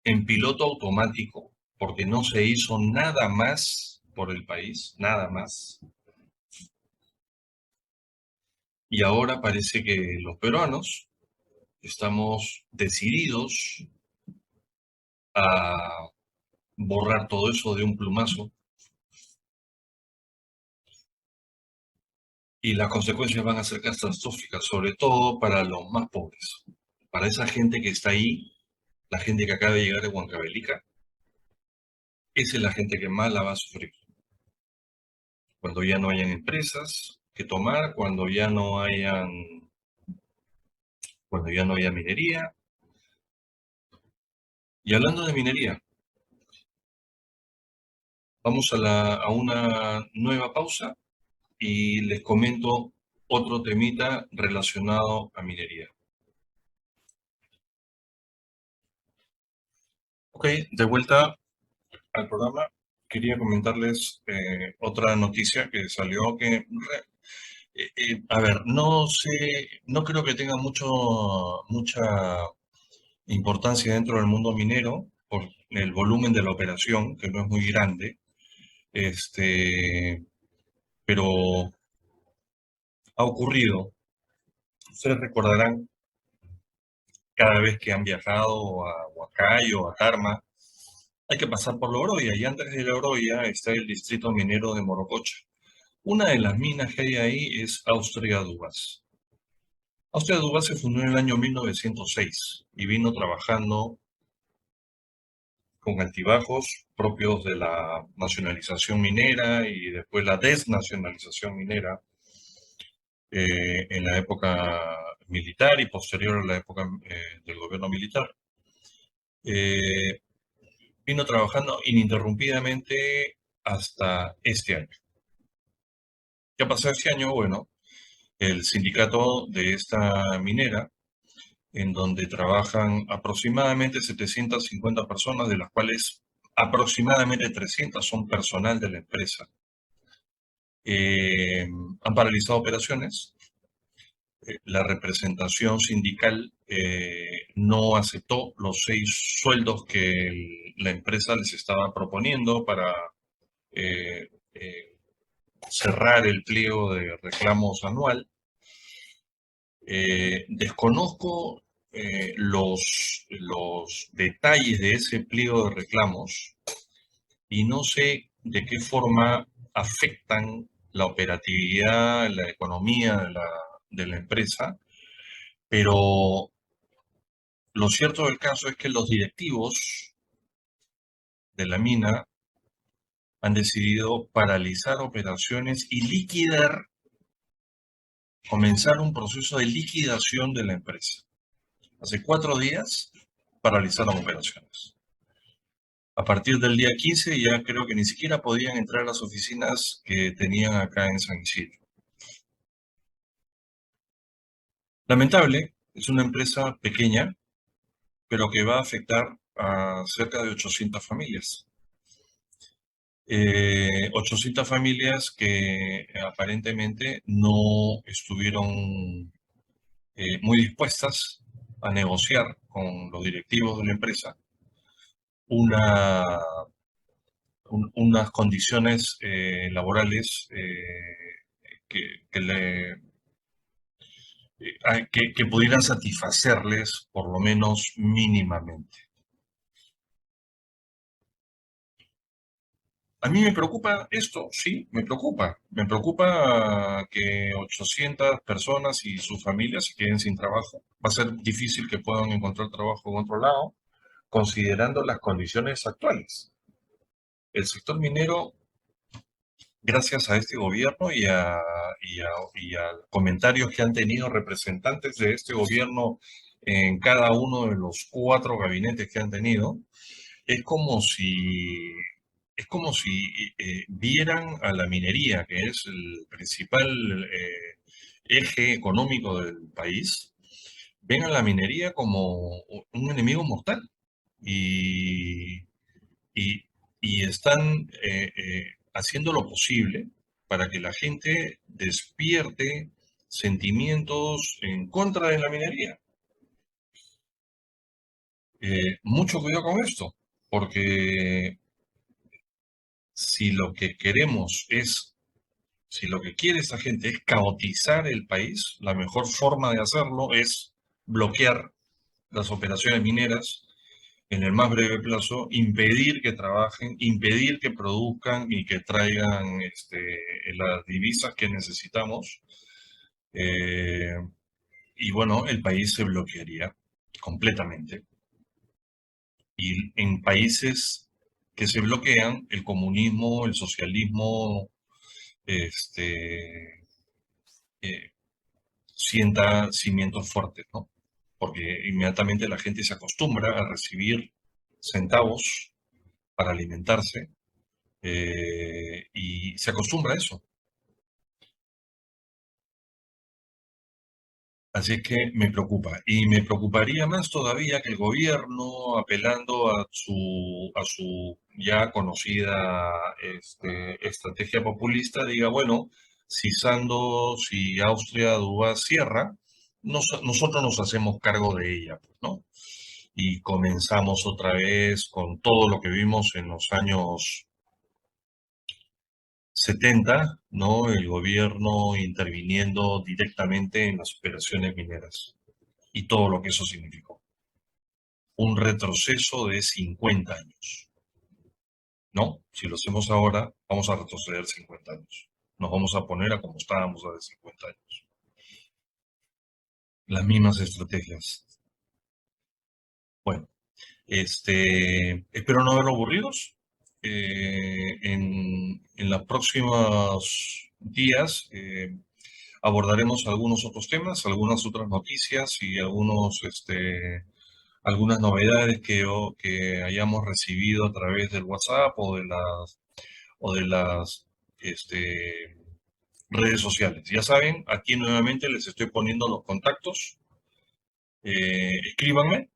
en piloto automático porque no se hizo nada más por el país, nada más. Y ahora parece que los peruanos estamos decididos a borrar todo eso de un plumazo. Y las consecuencias van a ser catastróficas, sobre todo para los más pobres. Para esa gente que está ahí, la gente que acaba de llegar de Huancavelica, esa es la gente que más la va a sufrir. Cuando ya no hayan empresas que tomar, cuando ya no haya minería. Y hablando de minería, vamos a una nueva pausa y les comento otro temita relacionado a minería. Ok, de vuelta al programa. Quería comentarles otra noticia que salió que, a ver, no sé, no creo que tenga mucha importancia dentro del mundo minero por el volumen de la operación, que no es muy grande, pero ha ocurrido. Ustedes recordarán cada vez que han viajado a Huancayo, a Tarma, hay que pasar por La Oroya, y antes de La Oroya está el distrito minero de Morococha. Una de las minas que hay ahí es Austria Dubas. Austria Dubas se fundó en el año 1906 y vino trabajando con altibajos propios de la nacionalización minera y después la desnacionalización minera en la época militar y posterior a la época del gobierno militar. Vino trabajando ininterrumpidamente hasta este año. ¿Qué ha pasado este año? Bueno, el sindicato de esta minera, en donde trabajan aproximadamente 750 personas, de las cuales aproximadamente 300 son personal de la empresa, han paralizado operaciones. La representación sindical no aceptó los 6 sueldos que la empresa les estaba proponiendo para cerrar el pliego de reclamos anual. Desconozco los detalles de ese pliego de reclamos y no sé de qué forma afectan la operatividad, la economía de la empresa, pero lo cierto del caso es que los directivos de la mina han decidido paralizar operaciones y comenzar un proceso de liquidación de la empresa. Hace 4 días paralizaron operaciones. A partir del día 15 ya creo que ni siquiera podían entrar a las oficinas que tenían acá en San Isidro. Lamentable, es una empresa pequeña, pero que va a afectar a cerca de 800 familias. 800 familias que aparentemente no estuvieron muy dispuestas a negociar con los directivos de la empresa unas condiciones laborales que pudieran satisfacerles por lo menos mínimamente. A mí me preocupa esto, sí, me preocupa. Me preocupa que 800 personas y sus familias se queden sin trabajo. Va a ser difícil que puedan encontrar trabajo en otro lado, considerando las condiciones actuales. El sector minero, gracias a este gobierno y a comentarios que han tenido representantes de este gobierno en cada uno de los 4 gabinetes que han tenido, es como si vieran a la minería, que es el principal eje económico del país, ven a la minería como un enemigo mortal y, y- y están haciendo lo posible para que la gente despierte sentimientos en contra de la minería. Mucho cuidado con esto, porque si lo que queremos es, si lo que quiere esta gente es caotizar el país, la mejor forma de hacerlo es bloquear las operaciones mineras en el más breve plazo, impedir que trabajen, impedir que produzcan y que traigan las divisas que necesitamos. eh, y bueno, el país se bloquearía completamente. Y en países que se bloquean, el comunismo, el socialismo, este, eh, sienta cimientos fuertes, ¿no? Porque inmediatamente la gente se acostumbra a recibir centavos para alimentarse y se acostumbra a eso. Así que me preocupa. Y me preocuparía más todavía que el gobierno, apelando a su ya conocida estrategia populista, diga, bueno, si Sandoz y Austria Dubas cierra, nosotros nos hacemos cargo de ella, pues, ¿no? y comenzamos otra vez con todo lo que vimos en los años 70, ¿no? El gobierno interviniendo directamente en las operaciones mineras y todo lo que eso significó. Un retroceso de 50 años. No, si lo hacemos ahora, vamos a retroceder 50 años. Nos vamos a poner a como estábamos hace 50 años. Las mismas estrategias. Bueno, espero no haberlo aburridos. En los próximos días abordaremos algunos otros temas, algunas otras noticias y algunas novedades que hayamos recibido a través del WhatsApp o de las redes sociales. Ya saben, aquí nuevamente les estoy poniendo los contactos. Escríbanme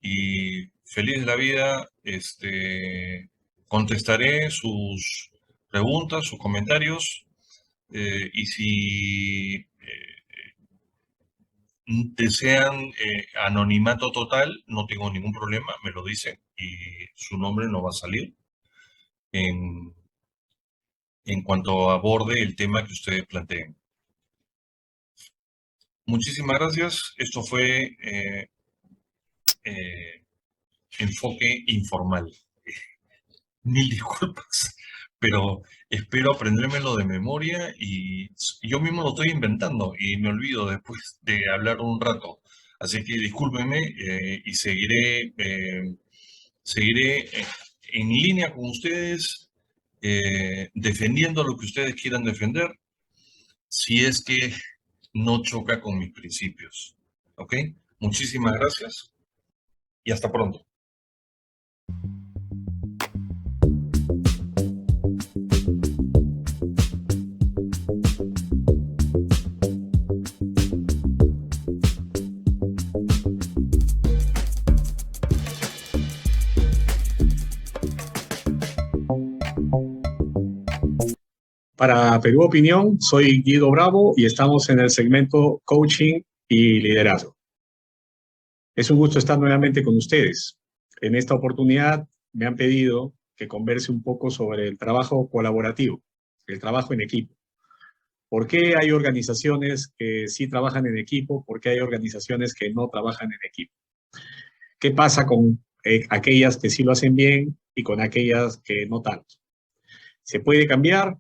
y feliz de la vida, contestaré sus preguntas, sus comentarios, y si desean anonimato total, no tengo ningún problema, me lo dicen y su nombre no va a salir en cuanto aborde el tema que ustedes planteen. Muchísimas gracias. Esto fue Enfoque Informal. Mil disculpas, pero espero aprendérmelo de memoria y yo mismo lo estoy inventando y me olvido después de hablar un rato. Así que discúlpenme y seguiré en línea con ustedes, defendiendo lo que ustedes quieran defender, si es que no choca con mis principios. ¿Ok? Muchísimas gracias y hasta pronto. Para Perú Opinión, soy Guido Bravo y estamos en el segmento Coaching y Liderazgo. Es un gusto estar nuevamente con ustedes. En esta oportunidad me han pedido que converse un poco sobre el trabajo colaborativo, el trabajo en equipo. ¿Por qué hay organizaciones que sí trabajan en equipo? ¿Por qué hay organizaciones que no trabajan en equipo? ¿Qué pasa con aquellas que sí lo hacen bien y con aquellas que no tanto? ¿Se puede cambiar?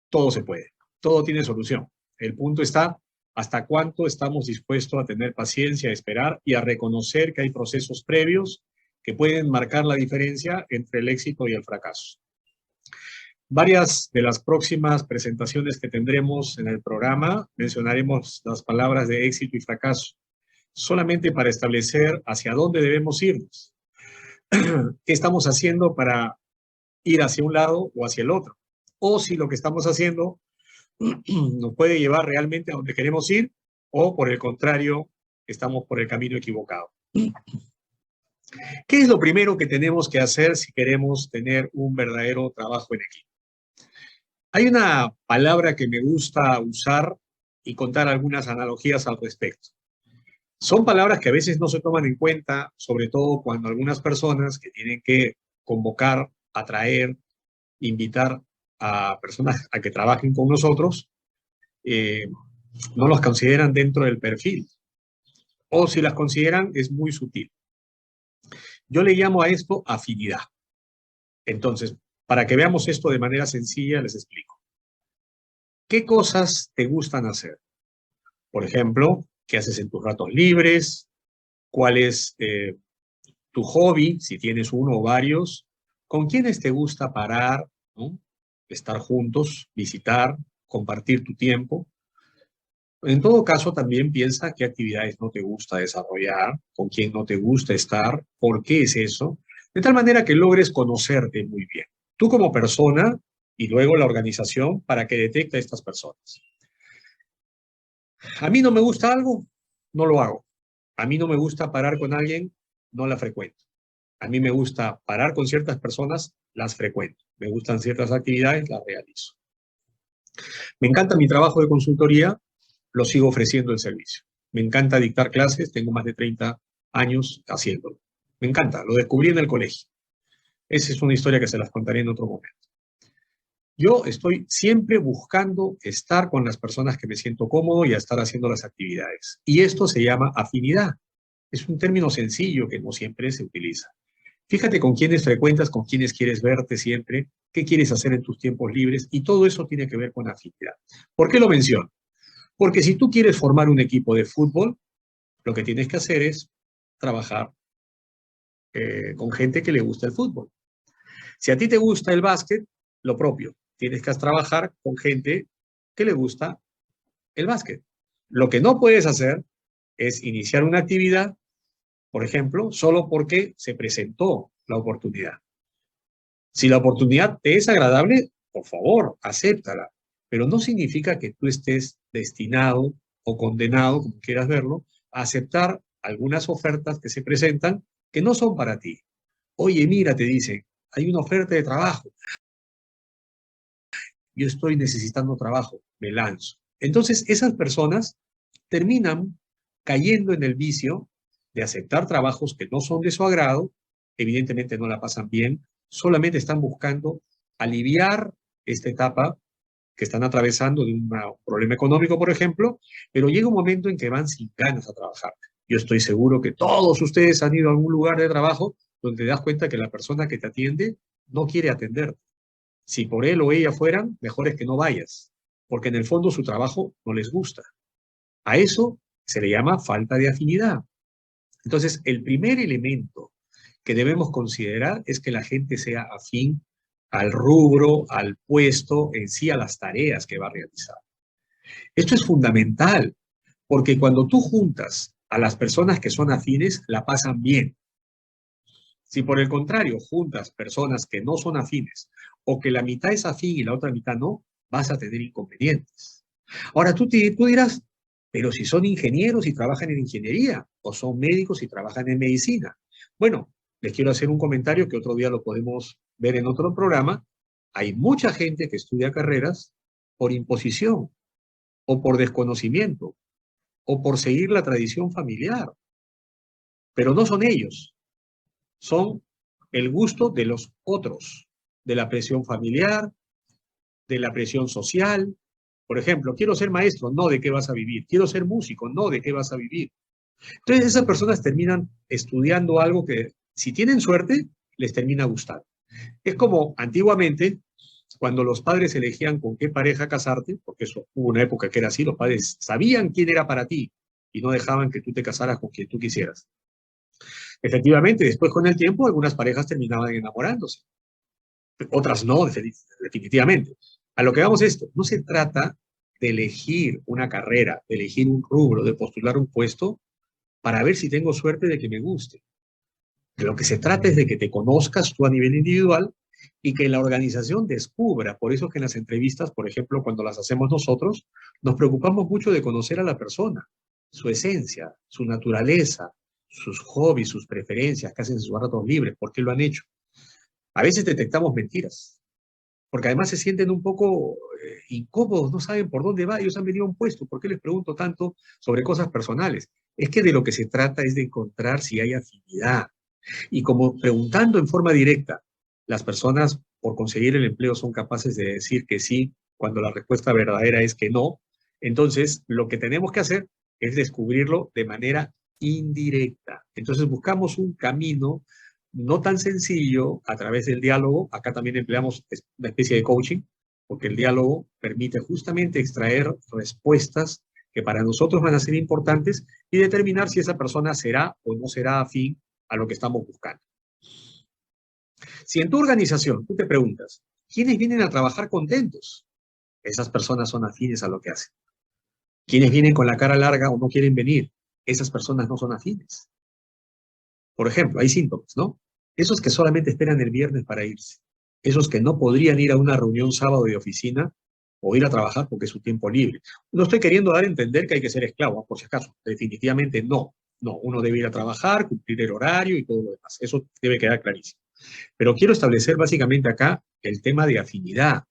Todo se puede, todo tiene solución. El punto está hasta cuánto estamos dispuestos a tener paciencia, a esperar y a reconocer que hay procesos previos que pueden marcar la diferencia entre el éxito y el fracaso. Varias de las próximas presentaciones que tendremos en el programa mencionaremos las palabras de éxito y fracaso, solamente para establecer hacia dónde debemos irnos. ¿Qué estamos haciendo para ir hacia un lado o hacia el otro? O si lo que estamos haciendo nos puede llevar realmente a donde queremos ir, o por el contrario, estamos por el camino equivocado. ¿Qué es lo primero que tenemos que hacer si queremos tener un verdadero trabajo en equipo? Hay una palabra que me gusta usar y contar algunas analogías al respecto. Son palabras que a veces no se toman en cuenta, sobre todo cuando algunas personas que tienen que convocar, atraer, invitar a personas a que trabajen con nosotros, no los consideran dentro del perfil. O si las consideran, es muy sutil. Yo le llamo a esto afinidad. Entonces, para que veamos esto de manera sencilla, les explico. ¿Qué cosas te gustan hacer? Por ejemplo, ¿qué haces en tus ratos libres? ¿Cuál es tu hobby, si tienes uno o varios? ¿Con quiénes te gusta parar, ¿no? Estar juntos, visitar, compartir tu tiempo? En todo caso, también piensa qué actividades no te gusta desarrollar, con quién no te gusta estar, por qué es eso, de tal manera que logres conocerte muy bien. Tú como persona y luego la organización para que detecte a estas personas. A mí no me gusta algo, no lo hago. A mí no me gusta parar con alguien, no la frecuento. A mí me gusta parar con ciertas personas, las frecuento. Me gustan ciertas actividades, las realizo. Me encanta mi trabajo de consultoría, lo sigo ofreciendo el servicio. Me encanta dictar clases, tengo más de 30 años haciéndolo. Me encanta, lo descubrí en el colegio. Esa es una historia que se las contaré en otro momento. Yo estoy siempre buscando estar con las personas que me siento cómodo y a estar haciendo las actividades. Y esto se llama afinidad. Es un término sencillo que no siempre se utiliza. Fíjate con quiénes frecuentas, con quiénes quieres verte siempre, qué quieres hacer en tus tiempos libres, y todo eso tiene que ver con afinidad. ¿Por qué lo menciono? Porque si tú quieres formar un equipo de fútbol, lo que tienes que hacer es trabajar con gente que le gusta el fútbol. Si a ti te gusta el básquet, lo propio. Tienes que trabajar con gente que le gusta el básquet. Lo que no puedes hacer es iniciar una actividad, por ejemplo, solo porque se presentó la oportunidad. Si la oportunidad te es agradable, por favor, acéptala. Pero no significa que tú estés destinado o condenado, como quieras verlo, a aceptar algunas ofertas que se presentan que no son para ti. Oye, mira, te dicen, hay una oferta de trabajo. Yo estoy necesitando trabajo, me lanzo. Entonces, esas personas terminan cayendo en el vicio de aceptar trabajos que no son de su agrado, evidentemente no la pasan bien, solamente están buscando aliviar esta etapa que están atravesando de un problema económico, por ejemplo, pero llega un momento en que van sin ganas a trabajar. Yo estoy seguro que todos ustedes han ido a algún lugar de trabajo donde te das cuenta que la persona que te atiende no quiere atenderte. Si por él o ella fueran, mejor es que no vayas, porque en el fondo su trabajo no les gusta. A eso se le llama falta de afinidad. Entonces, el primer elemento que debemos considerar es que la gente sea afín al rubro, al puesto, en sí a las tareas que va a realizar. Esto es fundamental, porque cuando tú juntas a las personas que son afines, la pasan bien. Si por el contrario juntas personas que no son afines, o que la mitad es afín y la otra mitad no, vas a tener inconvenientes. Ahora tú dirás, pero si son ingenieros y trabajan en ingeniería, o son médicos y trabajan en medicina. Bueno, les quiero hacer un comentario que otro día lo podemos ver en otro programa. Hay mucha gente que estudia carreras por imposición, o por desconocimiento, o por seguir la tradición familiar. Pero no son ellos, son el gusto de los otros, de la presión familiar, de la presión social. Por ejemplo, quiero ser maestro, no, ¿de qué vas a vivir? Quiero ser músico, no, ¿de qué vas a vivir? Entonces esas personas terminan estudiando algo que, si tienen suerte, les termina gustando. Es como antiguamente, cuando los padres elegían con qué pareja casarte, porque eso hubo una época que era así, los padres sabían quién era para ti y no dejaban que tú te casaras con quien tú quisieras. Efectivamente, después con el tiempo, algunas parejas terminaban enamorándose. Otras no, definitivamente. A lo que vamos esto, no se trata de elegir una carrera, de elegir un rubro, de postular un puesto para ver si tengo suerte de que me guste. De lo que se trata es de que te conozcas tú a nivel individual y que la organización descubra. Por eso que en las entrevistas, por ejemplo, cuando las hacemos nosotros, nos preocupamos mucho de conocer a la persona, su esencia, su naturaleza, sus hobbies, sus preferencias, qué hacen en sus ratos libres, por qué lo han hecho. A veces detectamos mentiras, porque además se sienten un poco incómodos, no saben por dónde va, ellos han venido a un puesto, ¿por qué les pregunto tanto sobre cosas personales? Es que de lo que se trata es de encontrar si hay afinidad. Y como preguntando en forma directa, las personas por conseguir el empleo son capaces de decir que sí, cuando la respuesta verdadera es que no, entonces lo que tenemos que hacer es descubrirlo de manera indirecta. Entonces buscamos un camino no tan sencillo a través del diálogo. Acá también empleamos una especie de coaching, porque el diálogo permite justamente extraer respuestas que para nosotros van a ser importantes y determinar si esa persona será o no será afín a lo que estamos buscando. Si en tu organización tú te preguntas, ¿quiénes vienen a trabajar contentos? Esas personas son afines a lo que hacen. ¿Quiénes vienen con la cara larga o no quieren venir? Esas personas no son afines. Por ejemplo, hay síntomas, ¿no? Esos que solamente esperan el viernes para irse. Esos que no podrían ir a una reunión sábado de oficina o ir a trabajar porque es su tiempo libre. No estoy queriendo dar a entender que hay que ser esclavo, por si acaso. Definitivamente no. No, uno debe ir a trabajar, cumplir el horario y todo lo demás. Eso debe quedar clarísimo. Pero quiero establecer básicamente acá el tema de afinidad.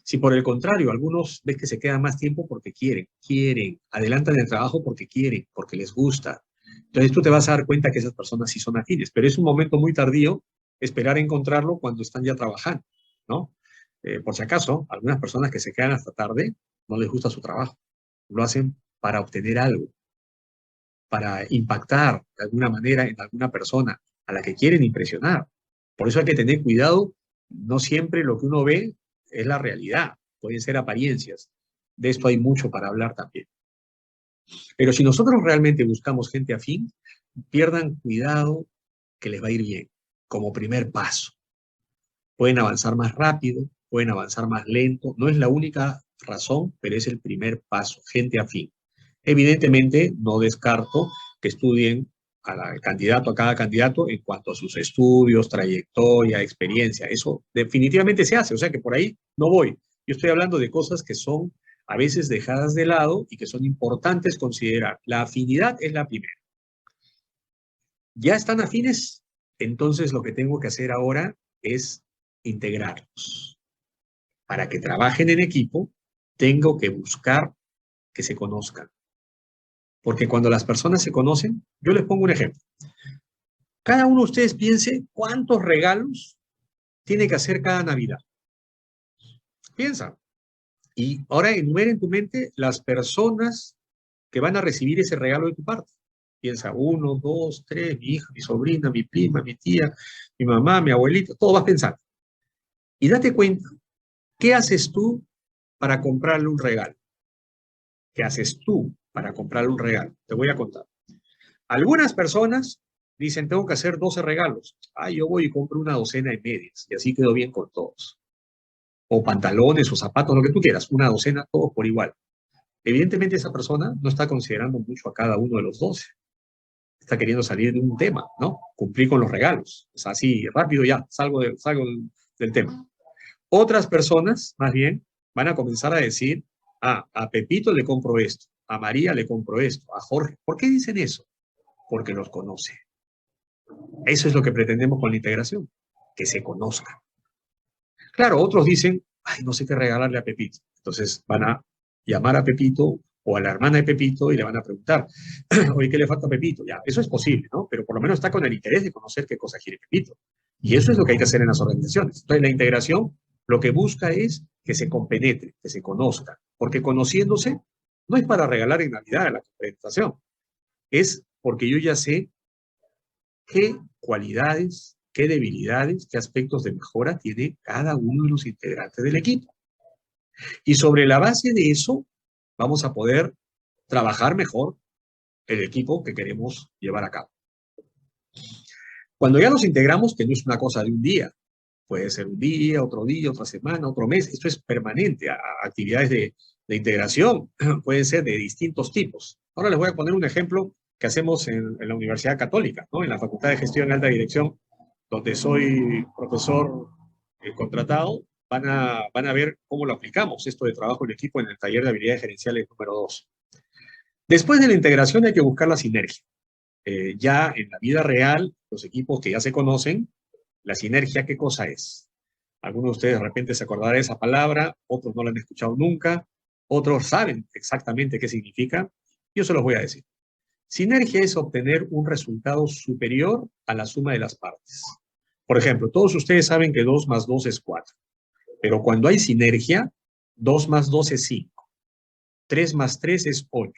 Si por el contrario, algunos ves que se quedan más tiempo porque quieren, adelantan el trabajo porque quieren, porque les gusta. Entonces tú te vas a dar cuenta que esas personas sí son afines, pero es un momento muy tardío esperar encontrarlo cuando están ya trabajando, ¿no? Por si acaso, algunas personas que se quedan hasta tarde no les gusta su trabajo. Lo hacen para obtener algo, para impactar de alguna manera en alguna persona a la que quieren impresionar. Por eso hay que tener cuidado. No siempre lo que uno ve es la realidad. Pueden ser apariencias. De esto hay mucho para hablar también. Pero si nosotros realmente buscamos gente afín, pierdan cuidado que les va a ir bien, como primer paso. Pueden avanzar más rápido, pueden avanzar más lento. No es la única razón, pero es el primer paso, gente afín. Evidentemente, no descarto que estudien al candidato, a cada candidato, en cuanto a sus estudios, trayectoria, experiencia. Eso definitivamente se hace, o sea que por ahí no voy. Yo estoy hablando de cosas que son a veces dejadas de lado y que son importantes considerar. La afinidad es la primera. ¿Ya están afines? Entonces lo que tengo que hacer ahora es integrarlos. Para que trabajen en equipo, tengo que buscar que se conozcan. Porque cuando las personas se conocen, yo les pongo un ejemplo. Cada uno de ustedes piense cuántos regalos tiene que hacer cada Navidad. Piensa. Y ahora enumera en tu mente las personas que van a recibir ese regalo de tu parte. Piensa, 1, 2, 3, mi hija, mi sobrina, mi prima, mi tía, mi mamá, mi abuelita, todo vas pensando. Y date cuenta, ¿qué haces tú para comprarle un regalo? ¿Qué haces tú para comprarle un regalo? Te voy a contar. Algunas personas dicen, tengo que hacer 12 regalos. Yo voy y compro una docena de medias y así quedo bien con todos. O pantalones o zapatos, lo que tú quieras, una docena, todos por igual. Evidentemente esa persona no está considerando mucho a cada uno de los 12. Está queriendo salir de un tema, ¿no? Cumplir con los regalos. O sea, así rápido ya, salgo del tema. Otras personas, más bien, van a comenzar a decir, a Pepito le compro esto, a María le compro esto, a Jorge. ¿Por qué dicen eso? Porque los conoce. Eso es lo que pretendemos con la integración, que se conozcan. Claro, otros dicen, no sé qué regalarle a Pepito. Entonces van a llamar a Pepito o a la hermana de Pepito y le van a preguntar, oye, ¿qué le falta a Pepito? Ya, eso es posible, ¿no? Pero por lo menos está con el interés de conocer qué cosa quiere Pepito. Y eso es lo que hay que hacer en las organizaciones. Entonces, la integración lo que busca es que se compenetre, que se conozca, porque conociéndose no es para regalar en Navidad la presentación, es porque yo ya sé qué cualidades, qué debilidades, qué aspectos de mejora tiene cada uno de los integrantes del equipo. Y sobre la base de eso, vamos a poder trabajar mejor el equipo que queremos llevar a cabo. Cuando ya nos integramos, que no es una cosa de un día, puede ser un día, otra semana, otro mes, esto es permanente, actividades de integración pueden ser de distintos tipos. Ahora les voy a poner un ejemplo que hacemos en la Universidad Católica, ¿no? En la Facultad de Gestión y Alta Dirección, donde soy profesor contratado, van a ver cómo lo aplicamos, esto de trabajo en equipo en el taller de habilidades gerenciales número 2. Después de la integración hay que buscar la sinergia. Ya en la vida real, los equipos que ya se conocen, la sinergia, ¿qué cosa es? Algunos de ustedes de repente se acordarán de esa palabra, otros no la han escuchado nunca, otros saben exactamente qué significa. Yo se los voy a decir. Sinergia es obtener un resultado superior a la suma de las partes. Por ejemplo, todos ustedes saben que 2 más 2 es 4. Pero cuando hay sinergia, 2 más 2 es 5. 3 más 3 es 8.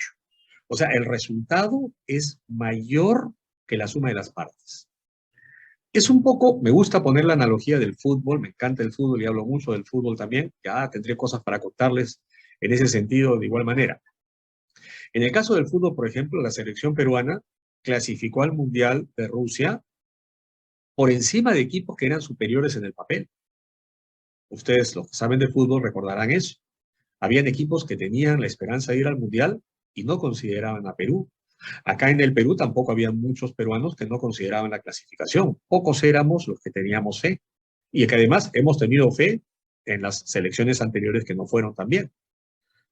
O sea, el resultado es mayor que la suma de las partes. Es un poco, me gusta poner la analogía del fútbol, me encanta el fútbol y hablo mucho del fútbol también. Ya tendré cosas para contarles en ese sentido de igual manera. En el caso del fútbol, por ejemplo, la selección peruana clasificó al Mundial de Rusia por encima de equipos que eran superiores en el papel. Ustedes, los que saben de fútbol, recordarán eso. Habían equipos que tenían la esperanza de ir al Mundial y no consideraban a Perú. Acá en el Perú tampoco había muchos peruanos que no consideraban la clasificación. Pocos éramos los que teníamos fe. Y que además hemos tenido fe en las selecciones anteriores que no fueron tan bien.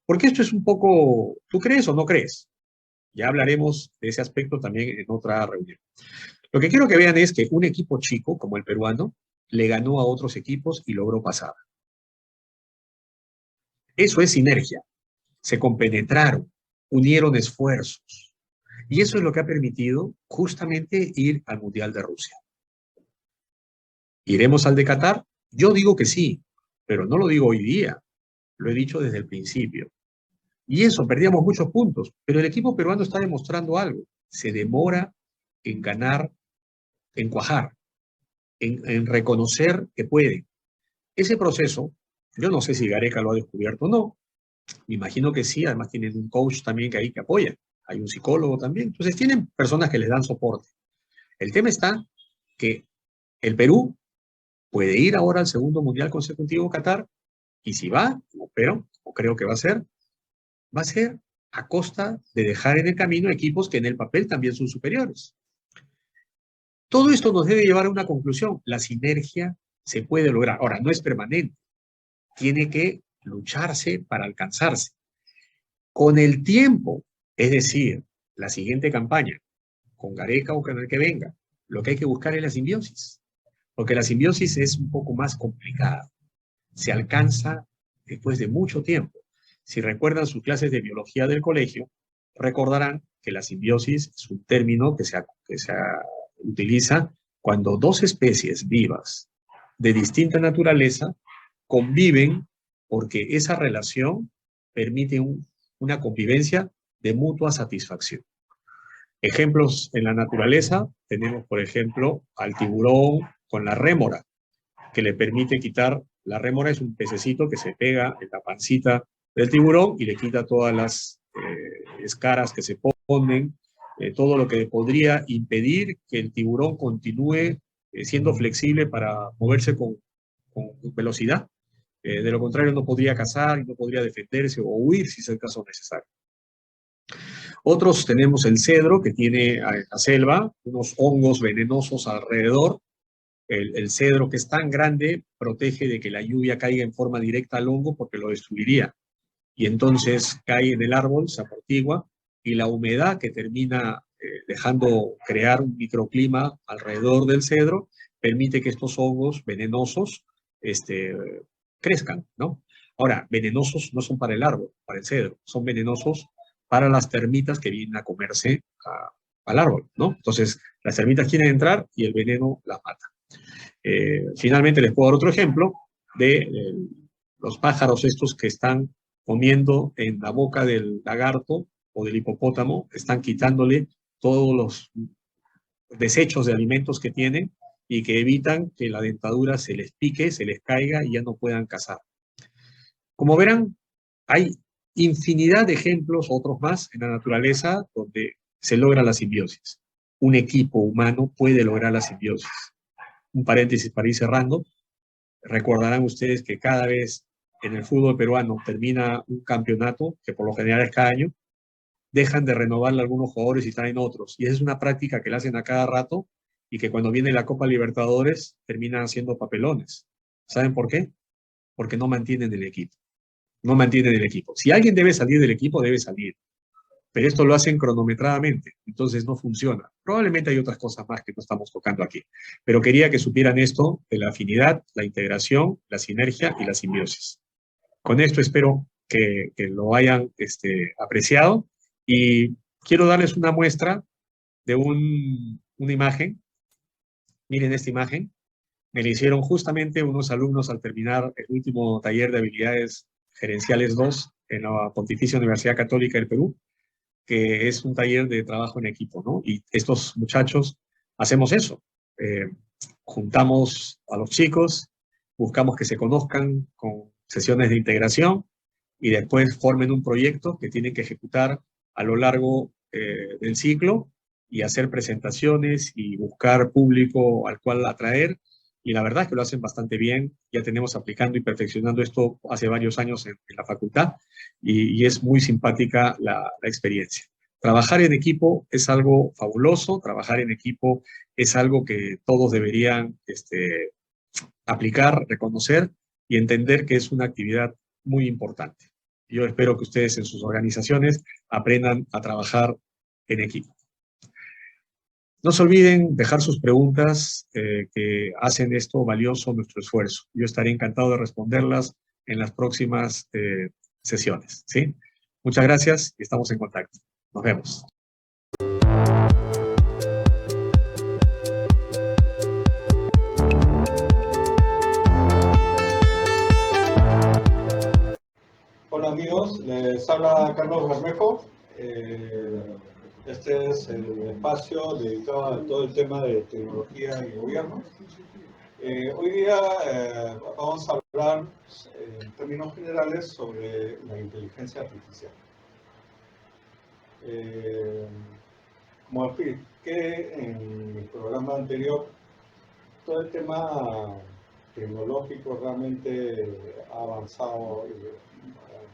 Porque esto es un poco, ¿tú crees o no crees? Ya hablaremos de ese aspecto también en otra reunión. Lo que quiero que vean es que un equipo chico, como el peruano, le ganó a otros equipos y logró pasar. Eso es sinergia. Se compenetraron, unieron esfuerzos. Y eso es lo que ha permitido justamente ir al Mundial de Rusia. ¿Iremos al de Qatar? Yo digo que sí, pero no lo digo hoy día, lo he dicho desde el principio. Y eso, perdíamos muchos puntos, pero el equipo peruano está demostrando algo. Se demora en ganar, en cuajar, en reconocer que puede. Ese proceso, yo no sé si Gareca lo ha descubierto o no, me imagino que sí, además tienen un coach también que ahí que apoya, hay un psicólogo también, entonces tienen personas que les dan soporte. El tema está que el Perú puede ir ahora al segundo mundial consecutivo Qatar, y si va, pero creo que va a ser a costa de dejar en el camino equipos que en el papel también son superiores. Todo esto nos debe llevar a una conclusión. La sinergia se puede lograr. Ahora, no es permanente. Tiene que lucharse para alcanzarse. Con el tiempo, es decir, la siguiente campaña, con Gareca o con el que venga, lo que hay que buscar es la simbiosis. Porque la simbiosis es un poco más complicada. Se alcanza después de mucho tiempo. Si recuerdan sus clases de biología del colegio, recordarán que la simbiosis es un término que se utiliza cuando dos especies vivas de distinta naturaleza conviven porque esa relación permite una convivencia de mutua satisfacción. Ejemplos en la naturaleza, tenemos por ejemplo al tiburón con la rémora, que le permite quitar, la rémora es un pececito que se pega en la pancita del tiburón y le quita todas las escaras que se ponen, todo lo que podría impedir que el tiburón continúe siendo flexible para moverse con velocidad. De lo contrario, no podría cazar y no podría defenderse o huir si es el caso necesario. Otros tenemos el cedro, que tiene en la selva unos hongos venenosos alrededor. El cedro, que es tan grande, protege de que la lluvia caiga en forma directa al hongo porque lo destruiría. Y entonces cae en el árbol, se amortigua, y la humedad que termina dejando crear un microclima alrededor del cedro permite que estos hongos venenosos crezcan, ¿no? Ahora, venenosos no son para el árbol, para el cedro, son venenosos para las termitas que vienen a comerse al árbol, ¿no? Entonces, las termitas quieren entrar y el veneno las mata. Finalmente, les puedo dar otro ejemplo de los pájaros estos que están comiendo en la boca del lagarto o del hipopótamo, están quitándole todos los desechos de alimentos que tienen y que evitan que la dentadura se les pique, se les caiga y ya no puedan cazar. Como verán, hay infinidad de ejemplos, otros más, en la naturaleza donde se logra la simbiosis. Un equipo humano puede lograr la simbiosis. Un paréntesis para ir cerrando. Recordarán ustedes que cada vez en el fútbol peruano termina un campeonato, que por lo general es cada año, dejan de renovarle a algunos jugadores y traen otros. Y esa es una práctica que la hacen a cada rato y que cuando viene la Copa Libertadores terminan haciendo papelones. ¿Saben por qué? Porque no mantienen el equipo. No mantienen el equipo. Si alguien debe salir del equipo, debe salir. Pero esto lo hacen cronometradamente, entonces no funciona. Probablemente hay otras cosas más que no estamos tocando aquí. Pero quería que supieran esto de la afinidad, la integración, la sinergia y la simbiosis. Con esto espero que lo hayan apreciado y quiero darles una muestra de una imagen. Miren esta imagen. Me la hicieron justamente unos alumnos al terminar el último taller de habilidades gerenciales 2 en la Pontificia Universidad Católica del Perú, que es un taller de trabajo en equipo, ¿no? Y estos muchachos hacemos eso. Juntamos a los chicos, buscamos que se conozcan con sesiones de integración y después formen un proyecto que tienen que ejecutar a lo largo del ciclo y hacer presentaciones y buscar público al cual atraer. Y la verdad es que lo hacen bastante bien. Ya tenemos aplicando y perfeccionando esto hace varios años en la facultad y es muy simpática la experiencia. Trabajar en equipo es algo fabuloso, trabajar en equipo es algo que todos deberían aplicar, reconocer y entender que es una actividad muy importante. Yo espero que ustedes en sus organizaciones aprendan a trabajar en equipo. No se olviden dejar sus preguntas que hacen esto valioso nuestro esfuerzo. Yo estaré encantado de responderlas en las próximas sesiones, ¿sí? Muchas gracias y estamos en contacto. Nos vemos. Carlos Bermejo. Este es el espacio dedicado a todo el tema de tecnología y gobierno. Hoy día vamos a hablar en términos generales sobre la inteligencia artificial. Como expliqué en mi programa anterior, todo el tema tecnológico realmente ha avanzado,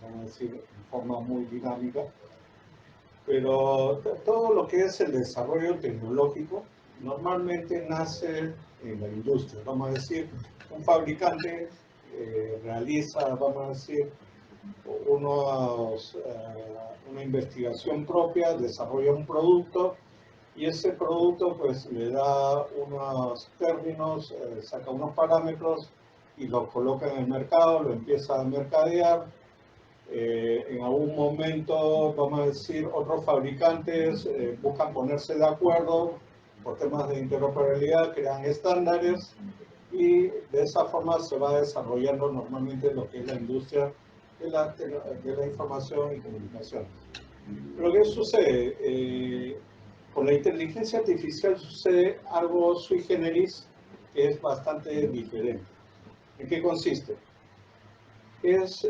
vamos a decir, de forma muy dinámica, pero todo lo que es el desarrollo tecnológico normalmente nace en la industria. Vamos a decir, un fabricante realiza, vamos a decir, una investigación propia, desarrolla un producto y ese producto pues le da unos términos, saca unos parámetros y los coloca en el mercado, lo empieza a mercadear. En algún momento, vamos a decir, otros fabricantes buscan ponerse de acuerdo por temas de interoperabilidad, crean estándares y de esa forma se va desarrollando normalmente lo que es la industria de la información y comunicación. Pero ¿qué sucede? Con la inteligencia artificial sucede algo sui generis que es bastante diferente. ¿En qué consiste? Es,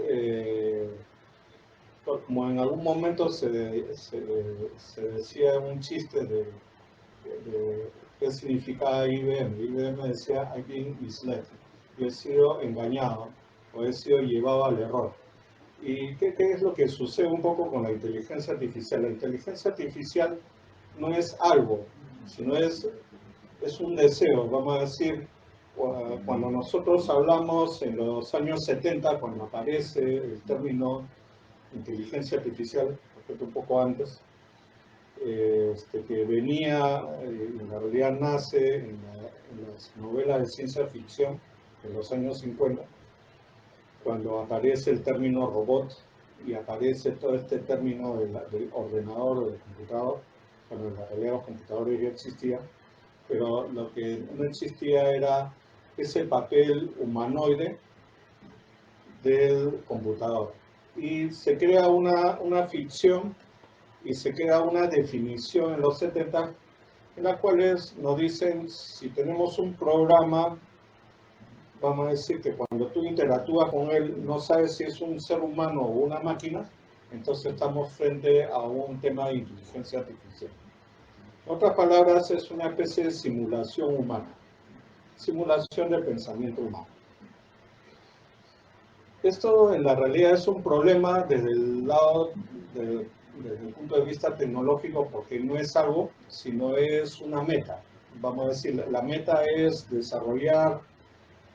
como en algún momento se decía un chiste de qué significaba IBM. IBM decía, I've been misled. Yo he sido engañado o he sido llevado al error. ¿Y qué es lo que sucede un poco con la inteligencia artificial? La inteligencia artificial no es algo, sino es un deseo. Vamos a decir, cuando nosotros hablamos en los años 70, cuando aparece el término inteligencia artificial, un poco antes, que venía, en realidad nace en las novelas de ciencia ficción de los años 50, cuando aparece el término robot y aparece todo este término del ordenador o del computador, cuando en realidad los computadores ya existían, pero lo que no existía era ese papel humanoide del computador. Y se crea una ficción y se crea una definición en los 70 en las cuales nos dicen, si tenemos un programa, vamos a decir que cuando tú interactúas con él no sabes si es un ser humano o una máquina, entonces estamos frente a un tema de inteligencia artificial. En otras palabras, es una especie de simulación humana, simulación del pensamiento humano. Esto en la realidad es un problema desde el lado, desde el punto de vista tecnológico, porque no es algo, sino es una meta. Vamos a decir, la meta es desarrollar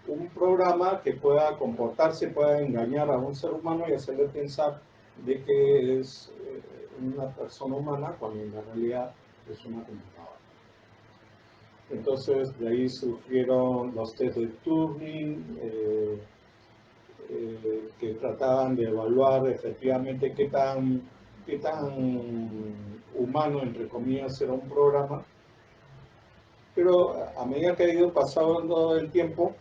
un programa que pueda comportarse, pueda engañar a un ser humano y hacerle pensar de que es una persona humana cuando en la realidad es una computadora. Entonces de ahí surgieron los test de Turing, que trataban de evaluar efectivamente qué tan humano, entre comillas, era un programa. Pero a medida que ha ido pasando el tiempo,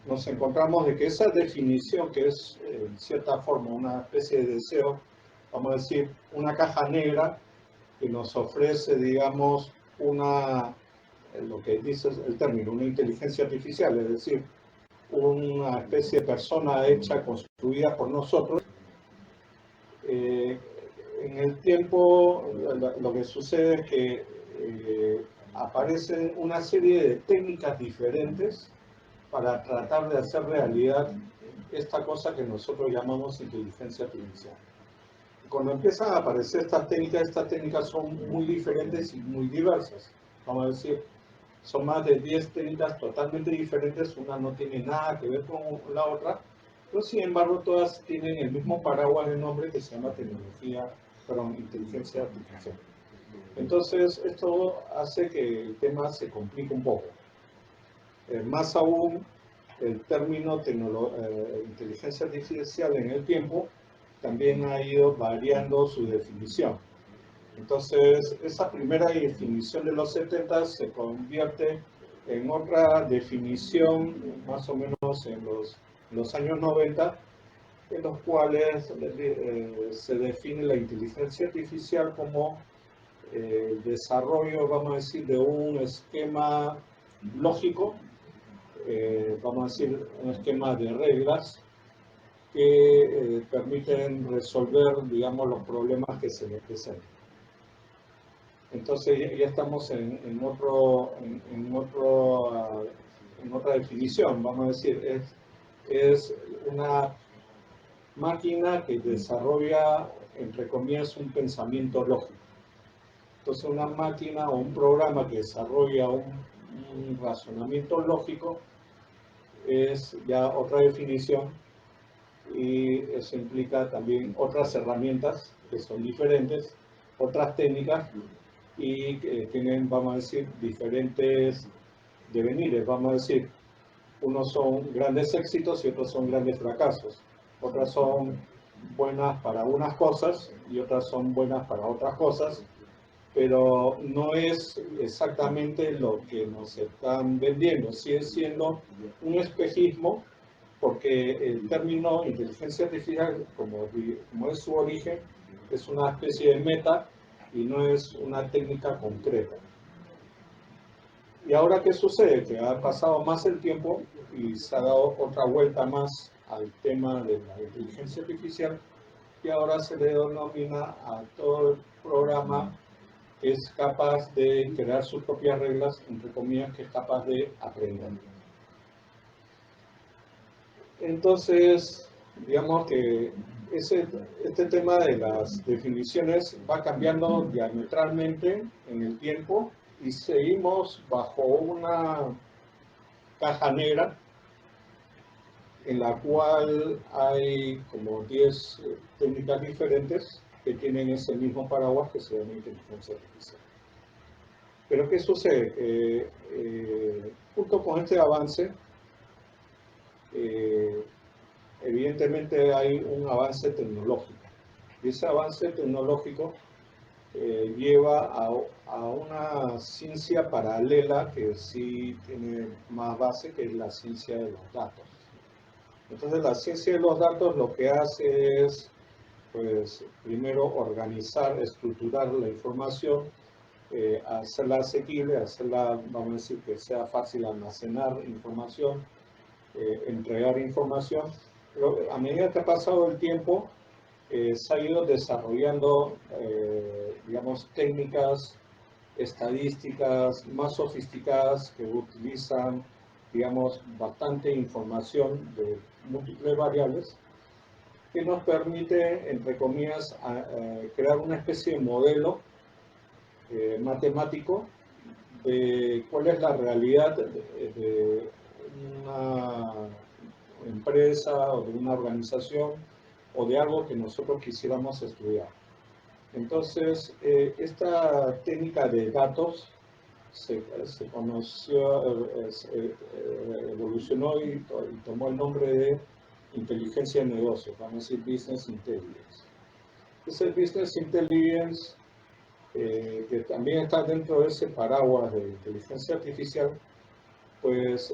nos encontramos de que esa definición, que es en cierta forma una especie de deseo, vamos a decir, una caja negra que nos ofrece, digamos, lo que dice el término, una inteligencia artificial, es decir, una especie de persona hecha, construida por nosotros. En el tiempo, lo que sucede es que aparecen una serie de técnicas diferentes para tratar de hacer realidad esta cosa que nosotros llamamos inteligencia artificial. Cuando empiezan a aparecer estas técnicas son muy diferentes y muy diversas. Vamos a decir, son más de 10 técnicas totalmente diferentes, una no tiene nada que ver con la otra, pero sin embargo todas tienen el mismo paraguas de nombre que se llama inteligencia artificial. Entonces esto hace que el tema se complique un poco. Más aún, el término inteligencia artificial en el tiempo también ha ido variando su definición. Entonces, esa primera definición de los 70 se convierte en otra definición, más o menos en los años 90, en los cuales se define la inteligencia artificial como el desarrollo, vamos a decir, de un esquema lógico, vamos a decir, un esquema de reglas que permiten resolver, digamos, los problemas que se les presentan. Entonces ya estamos en otra definición, vamos a decir, es una máquina que desarrolla, entre comillas, un pensamiento lógico. Entonces una máquina o un programa que desarrolla un razonamiento lógico es ya otra definición, y eso implica también otras herramientas que son diferentes, otras técnicas, y que tienen, vamos a decir, diferentes devenires. Vamos a decir, unos son grandes éxitos y otros son grandes fracasos. Otras son buenas para unas cosas y otras son buenas para otras cosas, pero no es exactamente lo que nos están vendiendo. Sigue siendo un espejismo, porque el término inteligencia artificial, como es su origen, es una especie de meta y no es una técnica concreta. ¿Y ahora qué sucede? Que ha pasado más el tiempo y se ha dado otra vuelta más al tema de la inteligencia artificial, y ahora se le denomina a todo el programa que es capaz de crear sus propias reglas, entre comillas, que es capaz de aprender. Entonces, digamos que este tema de las definiciones va cambiando diametralmente en el tiempo, y seguimos bajo una caja negra en la cual hay como 10 técnicas diferentes que tienen ese mismo paraguas que se llama inteligencia artificial. Pero ¿qué sucede? Junto con este avance, evidentemente hay un avance tecnológico. Y ese avance tecnológico lleva a una ciencia paralela que sí tiene más base, que es la ciencia de los datos. Entonces la ciencia de los datos lo que hace es, pues, primero organizar, estructurar la información, hacerla asequible, hacerla, vamos a decir, que sea fácil almacenar información, entregar información. Pero a medida que ha pasado el tiempo, se ha ido desarrollando, digamos, técnicas estadísticas más sofisticadas que utilizan, digamos, bastante información de múltiples variables, que nos permite, entre comillas, crear una especie de modelo matemático de cuál es la realidad de una empresa o de una organización o de algo que nosotros quisiéramos estudiar. Entonces, esta técnica de datos se conoció, evolucionó y tomó el nombre de inteligencia de negocios, vamos a decir Business Intelligence. Ese Business Intelligence, que también está dentro de ese paraguas de inteligencia artificial, pues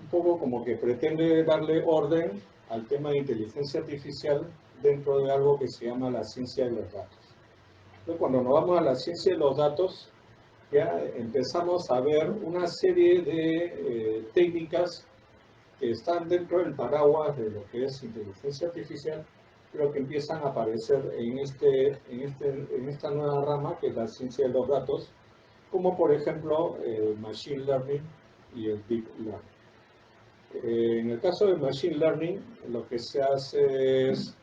un poco como que pretende darle orden al tema de inteligencia artificial dentro de algo que se llama la ciencia de los datos. Entonces, cuando nos vamos a la ciencia de los datos, ya empezamos a ver una serie de técnicas que están dentro del paraguas de lo que es inteligencia artificial, pero que empiezan a aparecer en esta nueva rama, que es la ciencia de los datos, como por ejemplo el Machine Learning y el Deep Learning. En el caso del Machine Learning, lo que se hace es,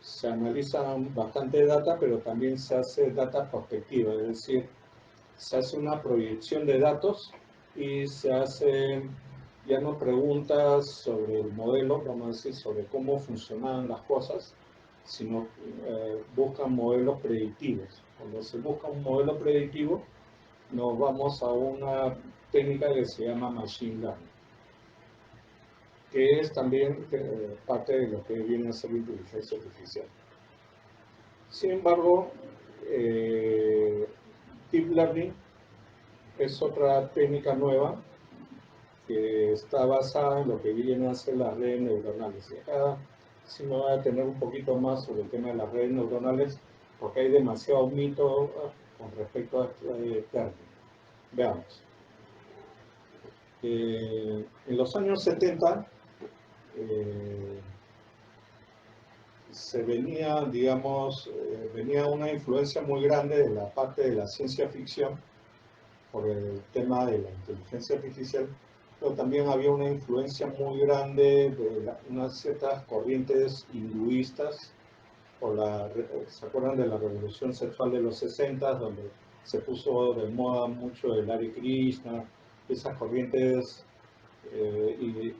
se analizan bastante data, pero también se hace data prospectiva, es decir, se hace una proyección de datos y se hacen ya no preguntas sobre el modelo, vamos a decir, sobre cómo funcionan las cosas, sino buscan modelos predictivos. Cuando se busca un modelo predictivo, nos vamos a una técnica que se llama Machine Learning, que es también parte de lo que viene a ser inteligencia artificial. Sin embargo, Deep Learning es otra técnica nueva que está basada en lo que vienen a ser las redes neuronales. Y acá sí me voy a tener un poquito más sobre el tema de las redes neuronales, porque hay demasiado mito con respecto a este término. Veamos. En los años 70 se venía, digamos, venía una influencia muy grande de la parte de la ciencia ficción por el tema de la inteligencia artificial, pero también había una influencia muy grande de unas ciertas corrientes hinduistas, ¿se acuerdan de la revolución sexual de los 60, donde se puso de moda mucho el Hare Krishna, esas corrientes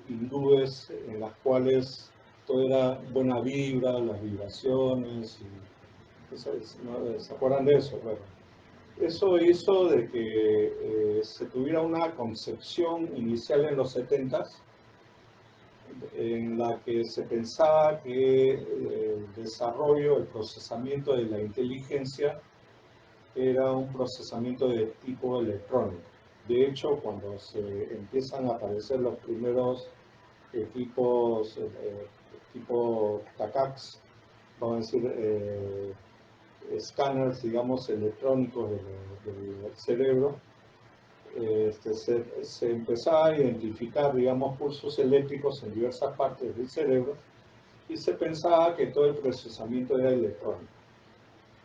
hindúes en las cuales todo era buena vibra, las vibraciones, ¿se acuerdan de eso? Bueno, eso hizo de que se tuviera una concepción inicial en los 70s en la que se pensaba que el desarrollo, el procesamiento de la inteligencia era un procesamiento de tipo electrónico. De hecho, cuando se empiezan a aparecer los primeros equipos tipo TACACS, vamos a decir, escáneres, digamos, electrónicos del cerebro, se empezaba a identificar, digamos, pulsos eléctricos en diversas partes del cerebro y se pensaba que todo el procesamiento era electrónico.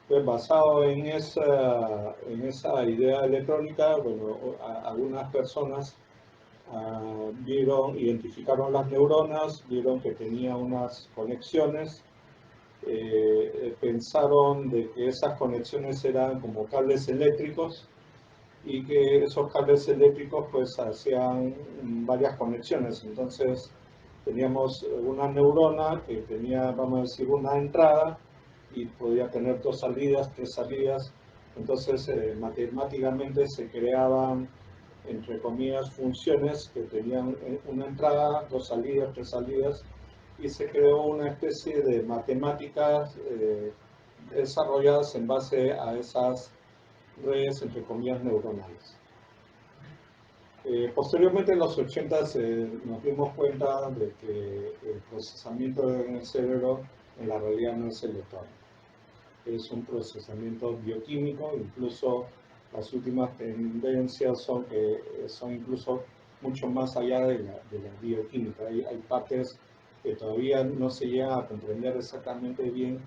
Entonces, basado en esa idea electrónica, bueno, algunas personas identificaron las neuronas, vieron que tenía unas conexiones, pensaron de que esas conexiones eran como cables eléctricos y que esos cables eléctricos pues hacían varias conexiones. Entonces teníamos una neurona que tenía, vamos a decir, una entrada y podía tener 2 salidas, 3 salidas. Entonces matemáticamente se creaban, entre comillas, funciones que tenían una entrada, 2 salidas, 3 salidas, y se creó una especie de matemáticas desarrolladas en base a esas redes, entre comillas, neuronales. Posteriormente, en los 80 nos dimos cuenta de que el procesamiento en el cerebro en la realidad no es electrónico. Es un procesamiento bioquímico, incluso las últimas tendencias son que son incluso mucho más allá de la bioquímica. Hay partes que todavía no se llegan a comprender exactamente bien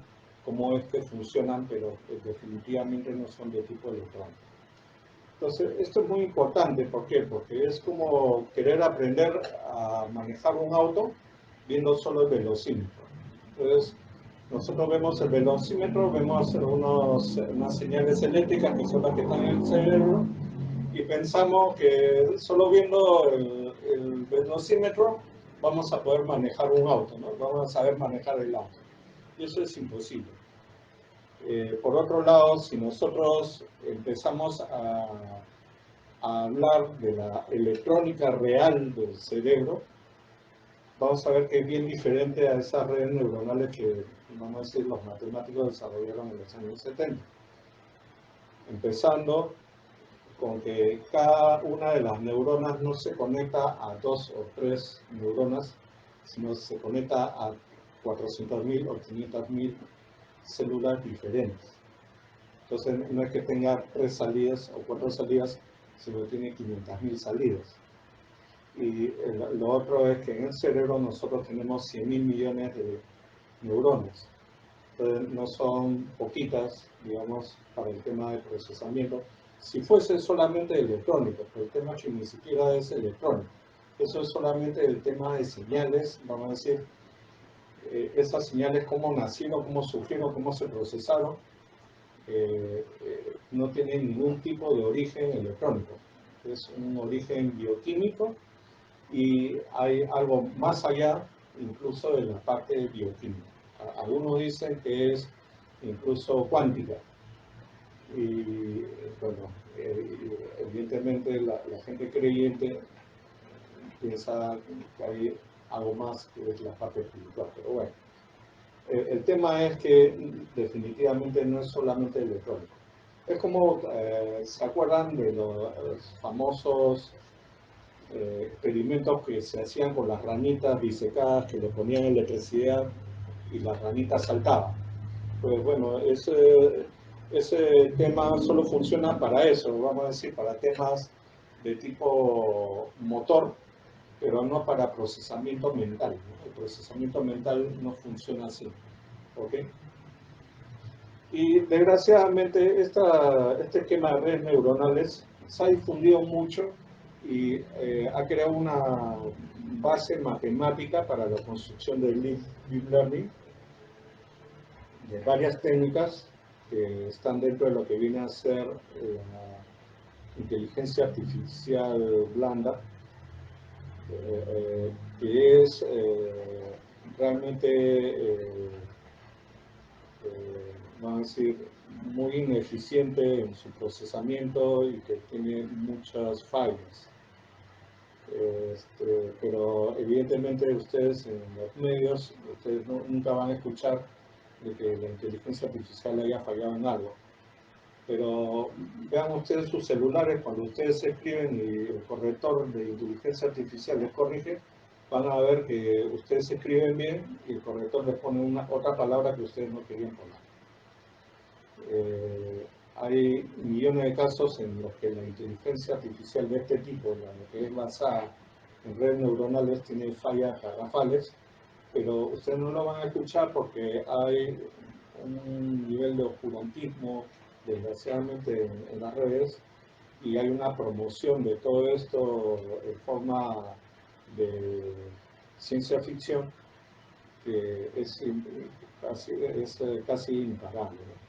cómo es que funcionan, pero definitivamente no son de tipo electrónico. Entonces, esto es muy importante, ¿por qué? Porque es como querer aprender a manejar un auto viendo solo el velocímetro. Entonces, nosotros vemos el velocímetro, vemos unas señales eléctricas que son las que están en el cerebro y pensamos que solo viendo el velocímetro vamos a poder manejar un auto, ¿no? Vamos a saber manejar el auto. Y eso es imposible. Por otro lado, si nosotros empezamos a hablar de la electrónica real del cerebro, vamos a ver que es bien diferente a esas redes neuronales que, vamos a decir, los matemáticos desarrollaron en los años 70. Empezando con que cada una de las neuronas no se conecta a 2 o 3 neuronas, sino se conecta a 400.000 o 500.000 células diferentes. Entonces no es que tenga 3 salidas o 4 salidas, sino tiene 500.000 salidas. Y lo otro es que en el cerebro nosotros tenemos 100.000 millones de neuronas. Entonces no son poquitas, digamos, para el tema de procesamiento. Si fuese solamente electrónico, pero el tema es que ni siquiera es electrónico. Eso es solamente el tema de señales, vamos a decir, esas señales, cómo nacieron, cómo surgieron, cómo se procesaron, no tienen ningún tipo de origen electrónico. Es un origen bioquímico y hay algo más allá, incluso de la parte bioquímica. Algunos dicen que es incluso cuántica. Y bueno, evidentemente la gente creyente piensa que hay algo más que es la parte espiritual, pero bueno. El tema es que definitivamente no es solamente electrónico. Es como, ¿se acuerdan de los famosos experimentos que se hacían con las ranitas disecadas que le ponían electricidad y las ranitas saltaban. Pues bueno, ese tema solo funciona para eso, vamos a decir, para temas de tipo motor, pero no para procesamiento mental, ¿no? El procesamiento mental no funciona así, ¿ok? Y desgraciadamente este esquema de redes neuronales se ha difundido mucho y ha creado una base matemática para la construcción del Deep Learning, de varias técnicas que están dentro de lo que viene a ser la inteligencia artificial blanda, que es realmente, vamos a decir, muy ineficiente en su procesamiento y que tiene muchas fallas. Pero evidentemente ustedes en los medios, ustedes nunca van a escuchar de que la inteligencia artificial haya fallado en algo. Pero vean ustedes sus celulares, cuando ustedes escriben y el corrector de inteligencia artificial les corrige, van a ver que ustedes escriben bien y el corrector les pone otra palabra que ustedes no querían poner. Hay millones de casos en los que la inteligencia artificial de este tipo, la que es basada en redes neuronales, tiene fallas garrafales, pero ustedes no lo van a escuchar porque hay un nivel de oscurantismo, desgraciadamente, en las redes, y hay una promoción de todo esto en forma de ciencia ficción que es casi imparable, ¿no?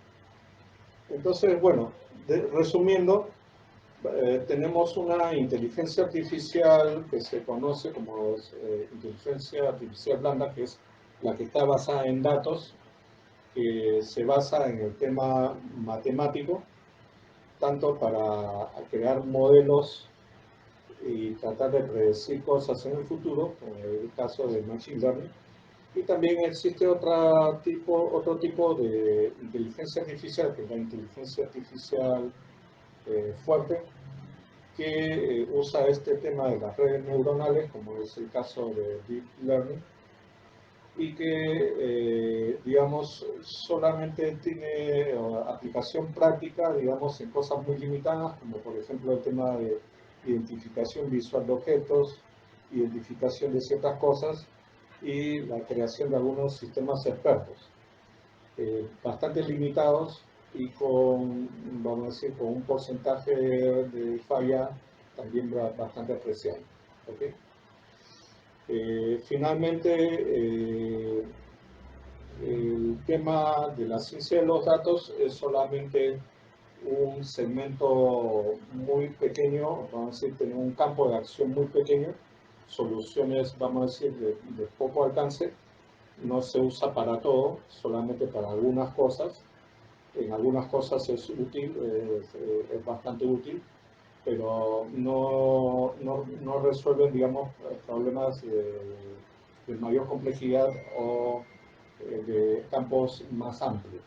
Entonces, bueno, resumiendo, tenemos una inteligencia artificial que se conoce como inteligencia artificial blanda, que es la que está basada en datos, que se basa en el tema matemático, tanto para crear modelos y tratar de predecir cosas en el futuro, como el caso del Machine Learning. Y también existe otro tipo de inteligencia artificial, que es la inteligencia artificial fuerte, que usa este tema de las redes neuronales, como es el caso de Deep Learning, y que, digamos, solamente tiene aplicación práctica, digamos, en cosas muy limitadas, como por ejemplo el tema de identificación visual de objetos, identificación de ciertas cosas y la creación de algunos sistemas expertos, bastante limitados y con, vamos a decir, con un porcentaje de falla también bastante apreciable, ¿okay? Finalmente, el tema de la ciencia de los datos es solamente un segmento muy pequeño, vamos a decir, tener un campo de acción muy pequeño, soluciones, vamos a decir, de poco alcance, no se usa para todo, solamente para algunas cosas. En algunas cosas es útil, es bastante útil, pero no resuelven, digamos, problemas de mayor complejidad o de campos más amplios.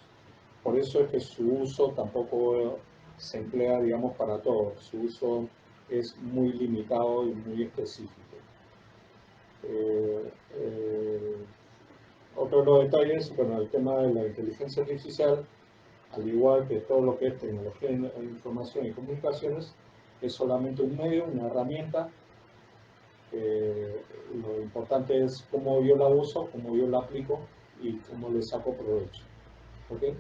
Por eso es que su uso tampoco se emplea, digamos, para todo. Su uso es muy limitado y muy específico. Otro de los detalles, bueno, el tema de la inteligencia artificial, al igual que todo lo que es tecnología de información y comunicaciones, es solamente un medio, una herramienta. Lo importante es cómo yo la uso, cómo yo la aplico y cómo le saco provecho. ¿Okay?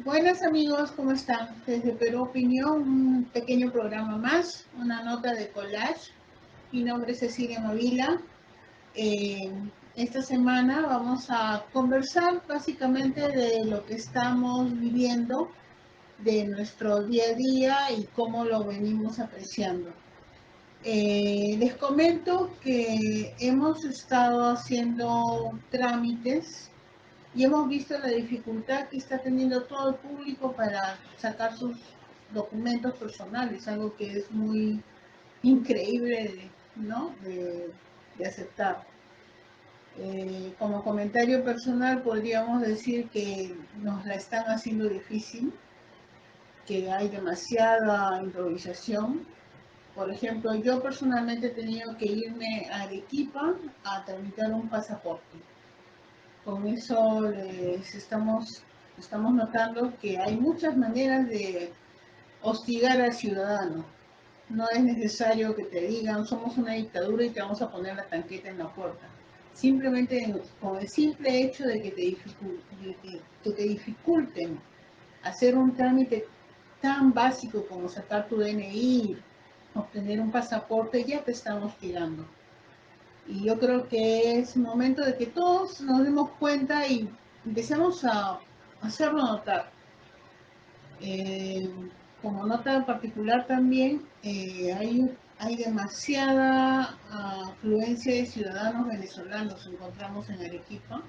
Buenas amigos, ¿cómo están? Desde Perú Opinión, un pequeño programa más, una nota de collage. Mi nombre es Cecilia Mavila. Esta semana vamos a conversar básicamente de lo que estamos viviendo, de nuestro día a día y cómo lo venimos apreciando. Les comento que hemos estado haciendo trámites y hemos visto la dificultad que está teniendo todo el público para sacar sus documentos personales, algo que es muy increíble, ¿no? de aceptar. Como comentario personal podríamos decir que nos la están haciendo difícil, que hay demasiada improvisación. Por ejemplo, yo personalmente he tenido que irme a Arequipa a tramitar un pasaporte. Con eso estamos notando que hay muchas maneras de hostigar al ciudadano. No es necesario que te digan somos una dictadura y te vamos a poner la tanqueta en la puerta. Simplemente con el simple hecho de que te dificulten hacer un trámite tan básico como sacar tu DNI, obtener un pasaporte, ya te están hostigando. Y yo creo que es momento de que todos nos demos cuenta y empecemos a hacerlo notar. Eh, Como nota en particular también, hay demasiada afluencia de ciudadanos venezolanos, encontramos en Arequipa.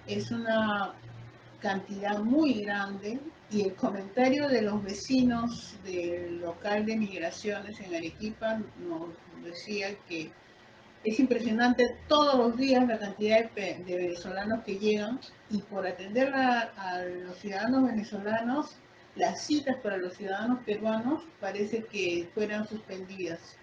Es una cantidad muy grande y el comentario de los vecinos del local de migraciones en Arequipa nos decía que es impresionante todos los días la cantidad de venezolanos que llegan y por atender a los ciudadanos venezolanos, las citas para los ciudadanos peruanos parece que fueran suspendidas.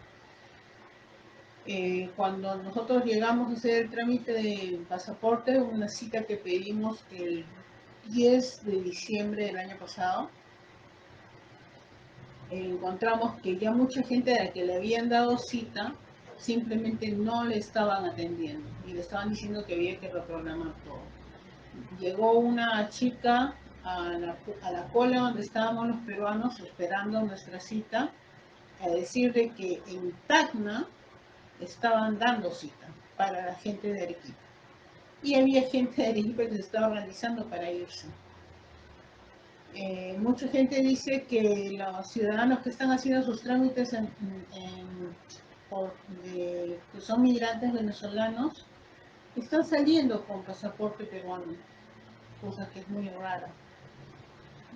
Cuando nosotros llegamos a hacer el trámite del pasaporte, una cita que pedimos el 10 de diciembre del año pasado, encontramos que ya mucha gente a la que le habían dado cita simplemente no le estaban atendiendo y le estaban diciendo que había que reprogramar todo. Llegó una chica a la cola donde estábamos los peruanos esperando nuestra cita a decirle que en Tacna estaban dando cita para la gente de Arequipa. Y había gente de Arequipa que se estaba organizando para irse. Mucha gente dice que los ciudadanos que están haciendo sus trámites que son migrantes venezolanos están saliendo con pasaporte peruano, cosa que es muy rara.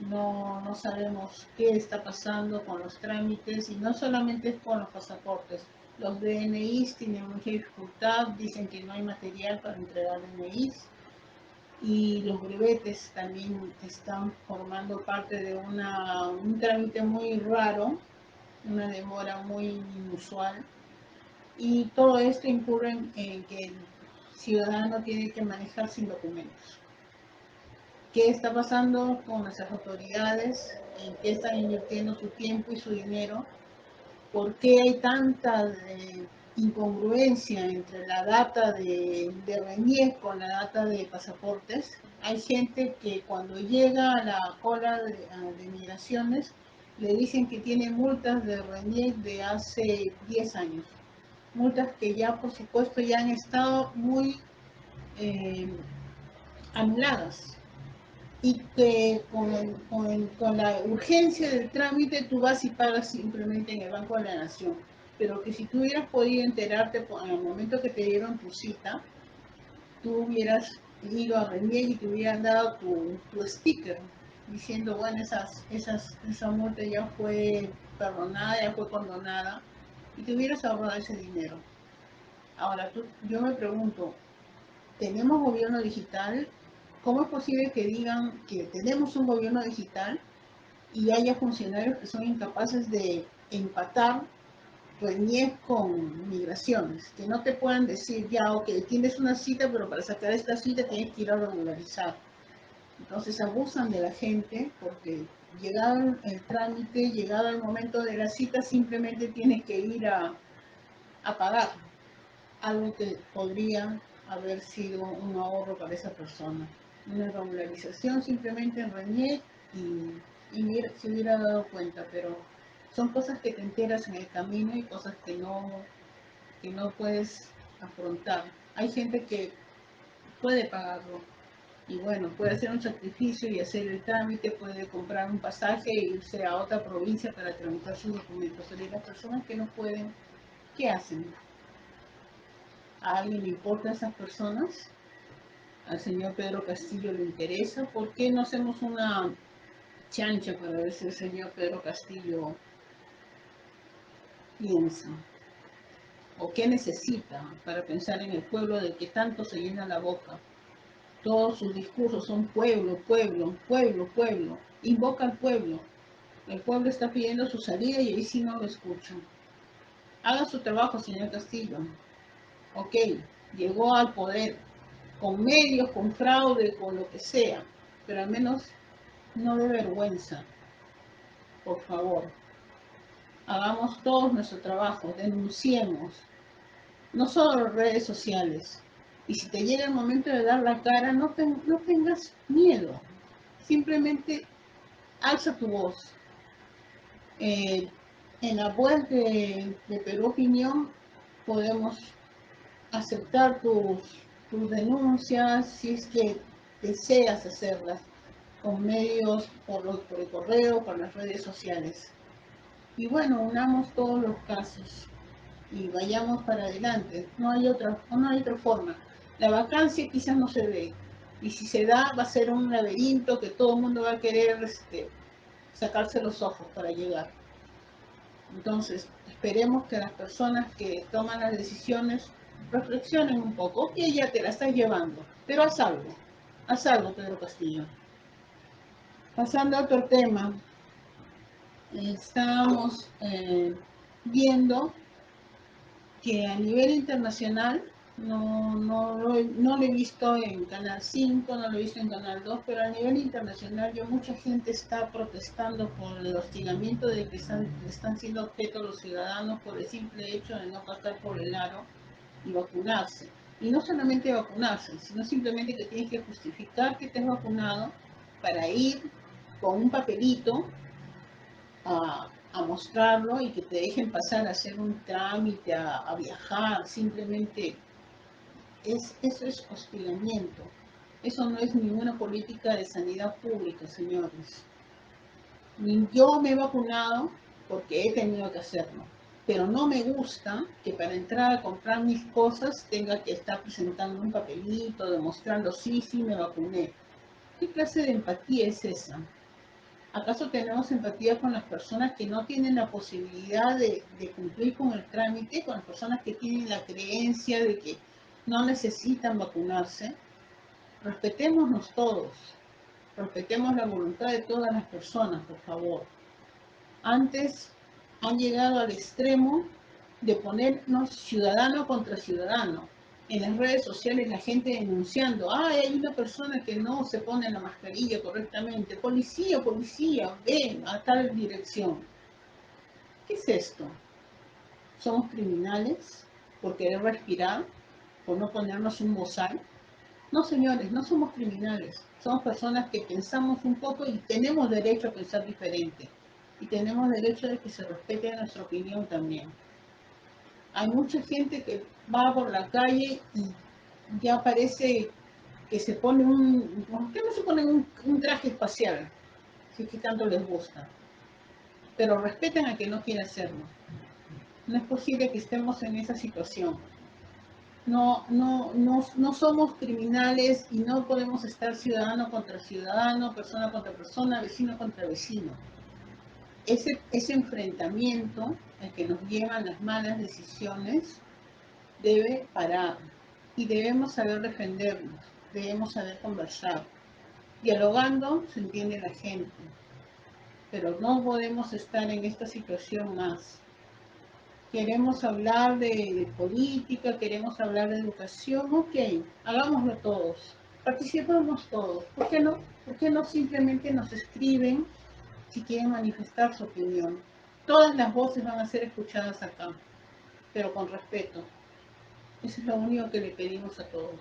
No sabemos qué está pasando con los trámites y no solamente es con los pasaportes. Los DNIs tienen mucha dificultad, dicen que no hay material para entregar DNIs y los brevetes también están formando parte de un trámite muy raro, una demora muy inusual y todo esto incurre en que el ciudadano tiene que manejar sin documentos. ¿Qué está pasando con nuestras autoridades? ¿En qué están invirtiendo su tiempo y su dinero? ¿Por qué hay tanta incongruencia entre la data de RENIEC con la data de pasaportes? Hay gente que cuando llega a la cola de migraciones le dicen que tiene multas de RENIEC de hace 10 años. Multas que ya por supuesto ya han estado muy anuladas y que con la urgencia del trámite tú vas y pagas simplemente en el Banco de la Nación, pero que si tú hubieras podido enterarte en el momento que te dieron tu cita, tú hubieras ido a RENIEC y te hubieran dado tu sticker diciendo, bueno, esa multa ya fue perdonada, ya fue condonada, y te hubieras ahorrado ese dinero. Ahora, yo me pregunto, ¿tenemos gobierno digital? ¿Cómo es posible que digan que tenemos un gobierno digital y haya funcionarios que son incapaces de empatar RENIEC con migraciones? Que no te puedan decir, ya, ok, tienes una cita, pero para sacar esta cita tienes que ir a regularizar. Entonces abusan de la gente porque llegado el trámite, llegado el momento de la cita, simplemente tienes que ir a pagar algo que podría haber sido un ahorro para esa persona. Una regularización simplemente en RENIEC y se hubiera dado cuenta, pero son cosas que te enteras en el camino y cosas que no puedes afrontar. Hay gente que puede pagarlo y bueno, puede hacer un sacrificio y hacer el trámite, puede comprar un pasaje e irse a otra provincia para tramitar sus documentos, pero las personas que no pueden, ¿qué hacen? ¿A alguien le importa a esas personas? ¿Al señor Pedro Castillo le interesa? ¿Por qué no hacemos una chancha para ver si el señor Pedro Castillo piensa o qué necesita para pensar en el pueblo del que tanto se llena la boca. Todos sus discursos son pueblo, pueblo, pueblo, pueblo. Invoca al pueblo. El pueblo está pidiendo su salida y ahí sí no lo escuchan. Haga su trabajo, señor Castillo. Ok, llegó al poder con medios, con fraude, con lo que sea, pero al menos no dé vergüenza. Por favor, hagamos todos nuestro trabajo, denunciemos, no solo redes sociales. Y si te llega el momento de dar la cara, no tengas miedo. Simplemente alza tu voz. En la web de Perú Opinión podemos aceptar tus denuncias si es que deseas hacerlas con medios por el correo, por las redes sociales. Y bueno, unamos todos los casos y vayamos para adelante. No hay otra forma. La vacancia quizás no se ve. Y si se da, va a ser un laberinto que todo el mundo va a querer sacarse los ojos para llegar. Entonces, esperemos que las personas que toman las decisiones reflexionen un poco. Y ya te la estás llevando, pero haz algo, Pedro Castillo. Pasando a otro tema, estábamos viendo que a nivel internacional, no lo he visto en Canal 5, no lo he visto en Canal 2, pero a nivel internacional mucha gente está protestando por el hostigamiento de que están siendo objeto los ciudadanos por el simple hecho de no pasar por el aro y vacunarse. Y no solamente vacunarse, sino simplemente que tienes que justificar que estés vacunado para ir con un papelito a mostrarlo y que te dejen pasar a hacer un trámite, a viajar, simplemente eso es hostigamiento. Eso no es ninguna política de sanidad pública, señores. Yo me he vacunado porque he tenido que hacerlo, pero no me gusta que para entrar a comprar mis cosas tenga que estar presentando un papelito, demostrando sí me vacuné. ¿Qué clase de empatía es esa? ¿Acaso tenemos empatía con las personas que no tienen la posibilidad de cumplir con el trámite, con las personas que tienen la creencia de que no necesitan vacunarse? Respetémonos todos, respetemos la voluntad de todas las personas, por favor. Antes han llegado al extremo de ponernos ciudadano contra ciudadano. En las redes sociales la gente denunciando, hay una persona que no se pone la mascarilla correctamente, policía, ven a tal dirección. ¿Qué es esto? ¿Somos criminales por querer respirar, por no ponernos un bozal? No, señores, no somos criminales, somos personas que pensamos un poco y tenemos derecho a pensar diferente. Y tenemos derecho de que se respete nuestra opinión también. Hay mucha gente que va por la calle y ya parece que se pone ¿por qué no se ponen un traje espacial? Si es que tanto les gusta. Pero respeten a que no quiere hacerlo. No es posible que estemos en esa situación. No somos criminales y no podemos estar ciudadano contra ciudadano, persona contra persona, vecino contra vecino. Ese enfrentamiento al que nos llevan las malas decisiones debe parar y debemos saber defendernos, debemos saber conversar. Dialogando se entiende la gente, pero no podemos estar en esta situación más. Queremos hablar de política, queremos hablar de educación, ok, hagámoslo todos, participemos todos. ¿Por qué no? ¿Por qué no simplemente nos escriben si quieren manifestar su opinión? Todas las voces van a ser escuchadas acá, pero con respeto. Eso es lo único que le pedimos a todos.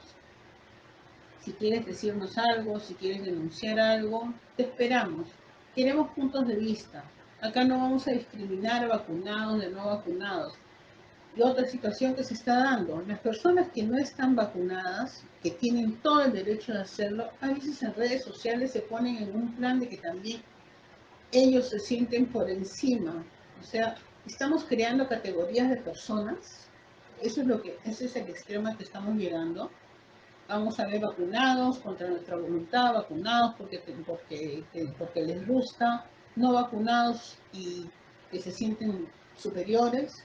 Si quieres decirnos algo, si quieres denunciar algo, te esperamos. Queremos puntos de vista. Acá no vamos a discriminar vacunados de no vacunados. Y otra situación que se está dando, las personas que no están vacunadas, que tienen todo el derecho de hacerlo, a veces en redes sociales se ponen en un plan de que también ellos se sienten por encima. O sea, estamos creando categorías de personas. Ese es el extremo al que estamos llegando. Vamos a ver vacunados contra nuestra voluntad, vacunados porque les gusta, no vacunados y que se sienten superiores.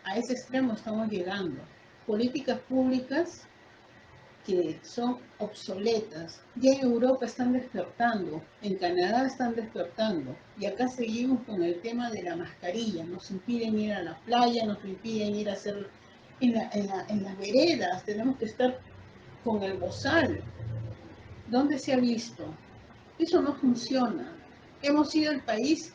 A ese extremo estamos llegando. Políticas públicas que son obsoletas. Ya en Europa están despertando, en Canadá están despertando, y acá seguimos con el tema de la mascarilla. Nos impiden ir a la playa, nos impiden ir a hacer en las veredas, tenemos que estar con el bozal. ¿Dónde se ha visto? Eso no funciona. Hemos sido el país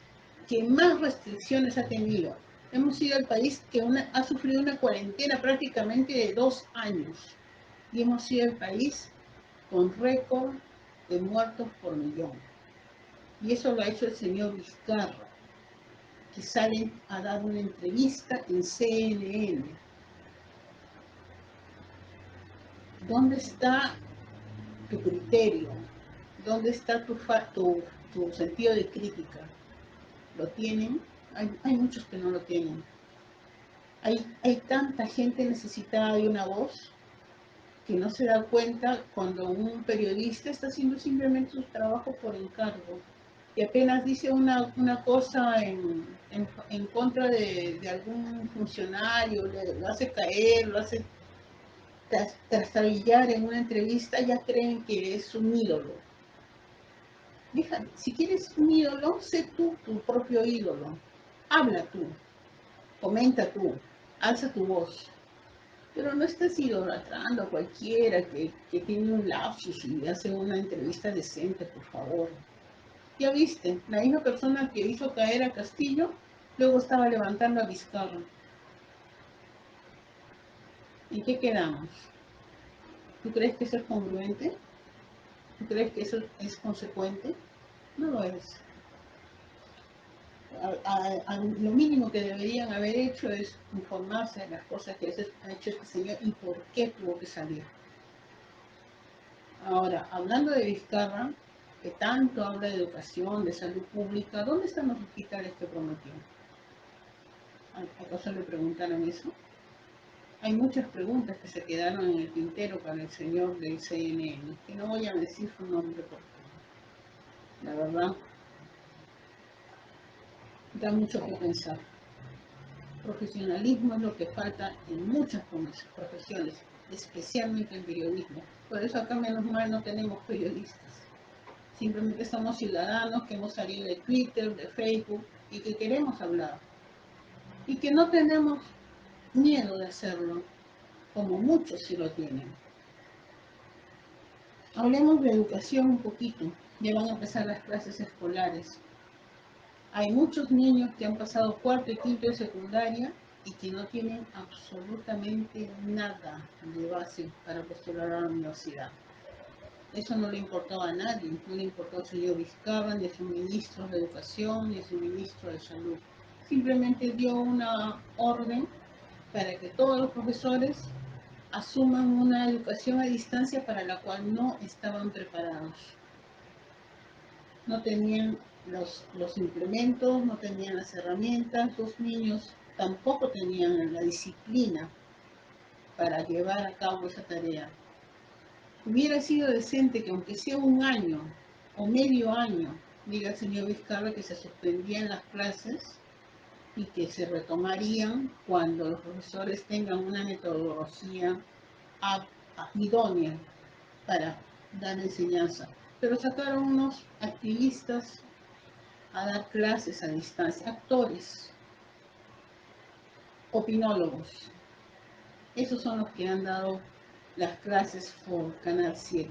que más restricciones ha tenido. Hemos sido el país que ha sufrido una cuarentena prácticamente de 2 años. Y hemos sido el país con récord de muertos por millón. Y eso lo ha hecho el señor Vizcarra, que sale a dar una entrevista en CNN. ¿Dónde está tu criterio? ¿Dónde está tu sentido de crítica? ¿Lo tienen? Hay muchos que no lo tienen. Hay tanta gente necesitada de una voz que no se da cuenta cuando un periodista está haciendo simplemente su trabajo por encargo y apenas dice una cosa en contra de algún funcionario, lo hace caer, lo hace trastabillar en una entrevista, ya creen que es un ídolo. Déjame, si quieres un ídolo, sé tú tu propio ídolo. Habla tú, comenta tú, alza tu voz. Pero no estés idolatrando a cualquiera que tiene un lapsus y hace una entrevista decente, por favor. Ya viste, la misma persona que hizo caer a Castillo, luego estaba levantando a Vizcarra. ¿En qué quedamos? ¿Tú crees que eso es congruente? ¿Tú crees que eso es consecuente? No lo es. Lo mínimo que deberían haber hecho es informarse de las cosas que ha hecho este señor y por qué tuvo que salir. Ahora, hablando de Vizcarra, que tanto habla de educación, de salud pública, ¿dónde están los hospitales que prometió? ¿Acaso le preguntaron eso? Hay muchas preguntas que se quedaron en el tintero para el señor del CNN, que no voy a decir su nombre porque la verdad da mucho que pensar. Profesionalismo es lo que falta en muchas profesiones, especialmente en periodismo. Por eso acá menos mal no tenemos periodistas. Simplemente somos ciudadanos que hemos salido de Twitter, de Facebook y que queremos hablar. Y que no tenemos miedo de hacerlo, como muchos sí lo tienen. Hablemos de educación un poquito. Ya van a empezar las clases escolares. Hay muchos niños que han pasado cuarto y quinto de secundaria y que no tienen absolutamente nada de base para postular a la universidad. Eso no le importaba a nadie, no le importó al señor Vizcarra, ni a su ministro de Educación, ni a su ministro de Salud. Simplemente dio una orden para que todos los profesores asuman una educación a distancia para la cual no estaban preparados. No tenían los implementos, no tenían las herramientas, los niños tampoco tenían la disciplina para llevar a cabo esa tarea. Hubiera sido decente que aunque sea un año o medio año, diga el señor Vizcarra que se suspendían las clases y que se retomarían cuando los profesores tengan una metodología idónea para dar enseñanza. Pero sacaron unos activistas a dar clases a distancia, actores, opinólogos. Esos son los que han dado las clases por Canal 7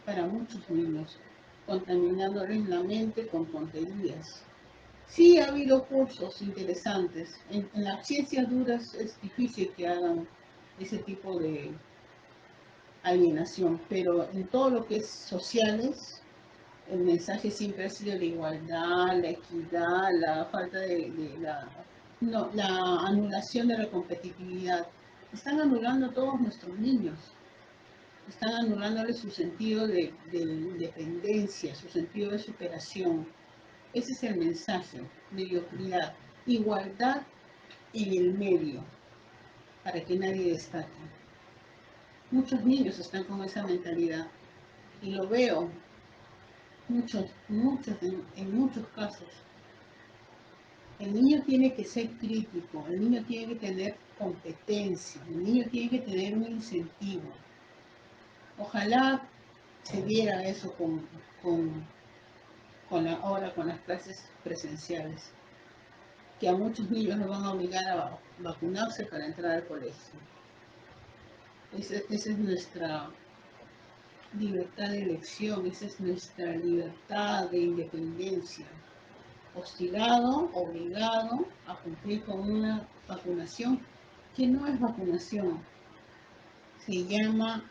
para muchos niños, contaminándoles la mente con tonterías. Sí ha habido cursos interesantes. En las ciencias duras es difícil que hagan ese tipo de alienación, pero en todo lo que es sociales, el mensaje siempre ha sido la igualdad, la equidad, la falta la anulación de la competitividad. Están anulando a todos nuestros niños. Están anulándole su sentido de independencia, su sentido de superación. Ese es el mensaje, mediocridad, igualdad en el medio, para que nadie destaque. Muchos niños están con esa mentalidad y lo veo, en muchos casos. El niño tiene que ser crítico, el niño tiene que tener competencia, el niño tiene que tener un incentivo. Ojalá se diera eso ahora con las clases presenciales, que a muchos niños los van a obligar a vacunarse para entrar al colegio. Esa es nuestra libertad de elección, esa es nuestra libertad de independencia. Hostigado, obligado a cumplir con una vacunación que no es vacunación, se llama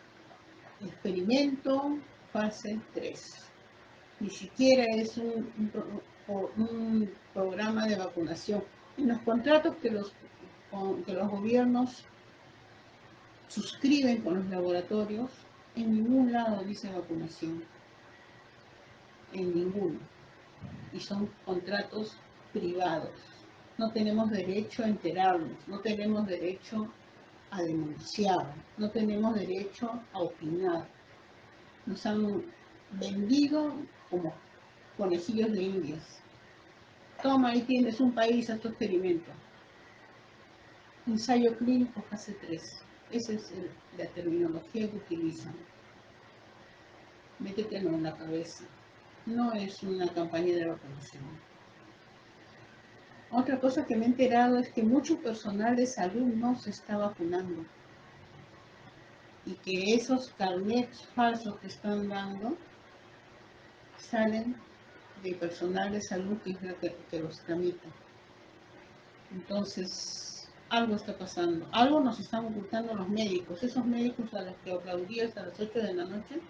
experimento fase 3. Ni siquiera es un programa de vacunación. En los contratos que los gobiernos suscriben con los laboratorios, en ningún lado dice vacunación, en ninguno. Y son contratos privados. No tenemos derecho a enterarnos, no tenemos derecho a denunciar, no tenemos derecho a opinar. Nos han vendido como conejillos de indias. Toma, ahí tienes un país, haz tu experimento. Ensayo clínico fase 3. Esa es la terminología que utilizan. Métetelo en la cabeza. No es una campaña de vacunación. Otra cosa que me he enterado es que mucho personal de salud no se está vacunando y que esos carnets falsos que están dando salen de personal de salud que es la que los tramita. Entonces, algo está pasando, algo nos están ocultando los médicos, esos médicos a los que aplaudí hasta las 8 de la noche,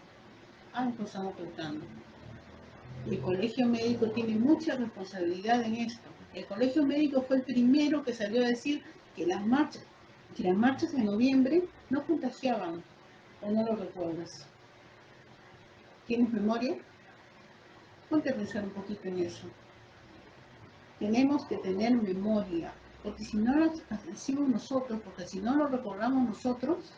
algo están ocultando. El colegio médico tiene mucha responsabilidad en esto. El colegio médico fue el primero que salió a decir que las marchas en noviembre no contagiaban. ¿O no lo recuerdas? ¿Tienes memoria? Ponte a pensar un poquito en eso. Tenemos que tener memoria, porque si no lo decimos nosotros, porque si no lo recordamos nosotros,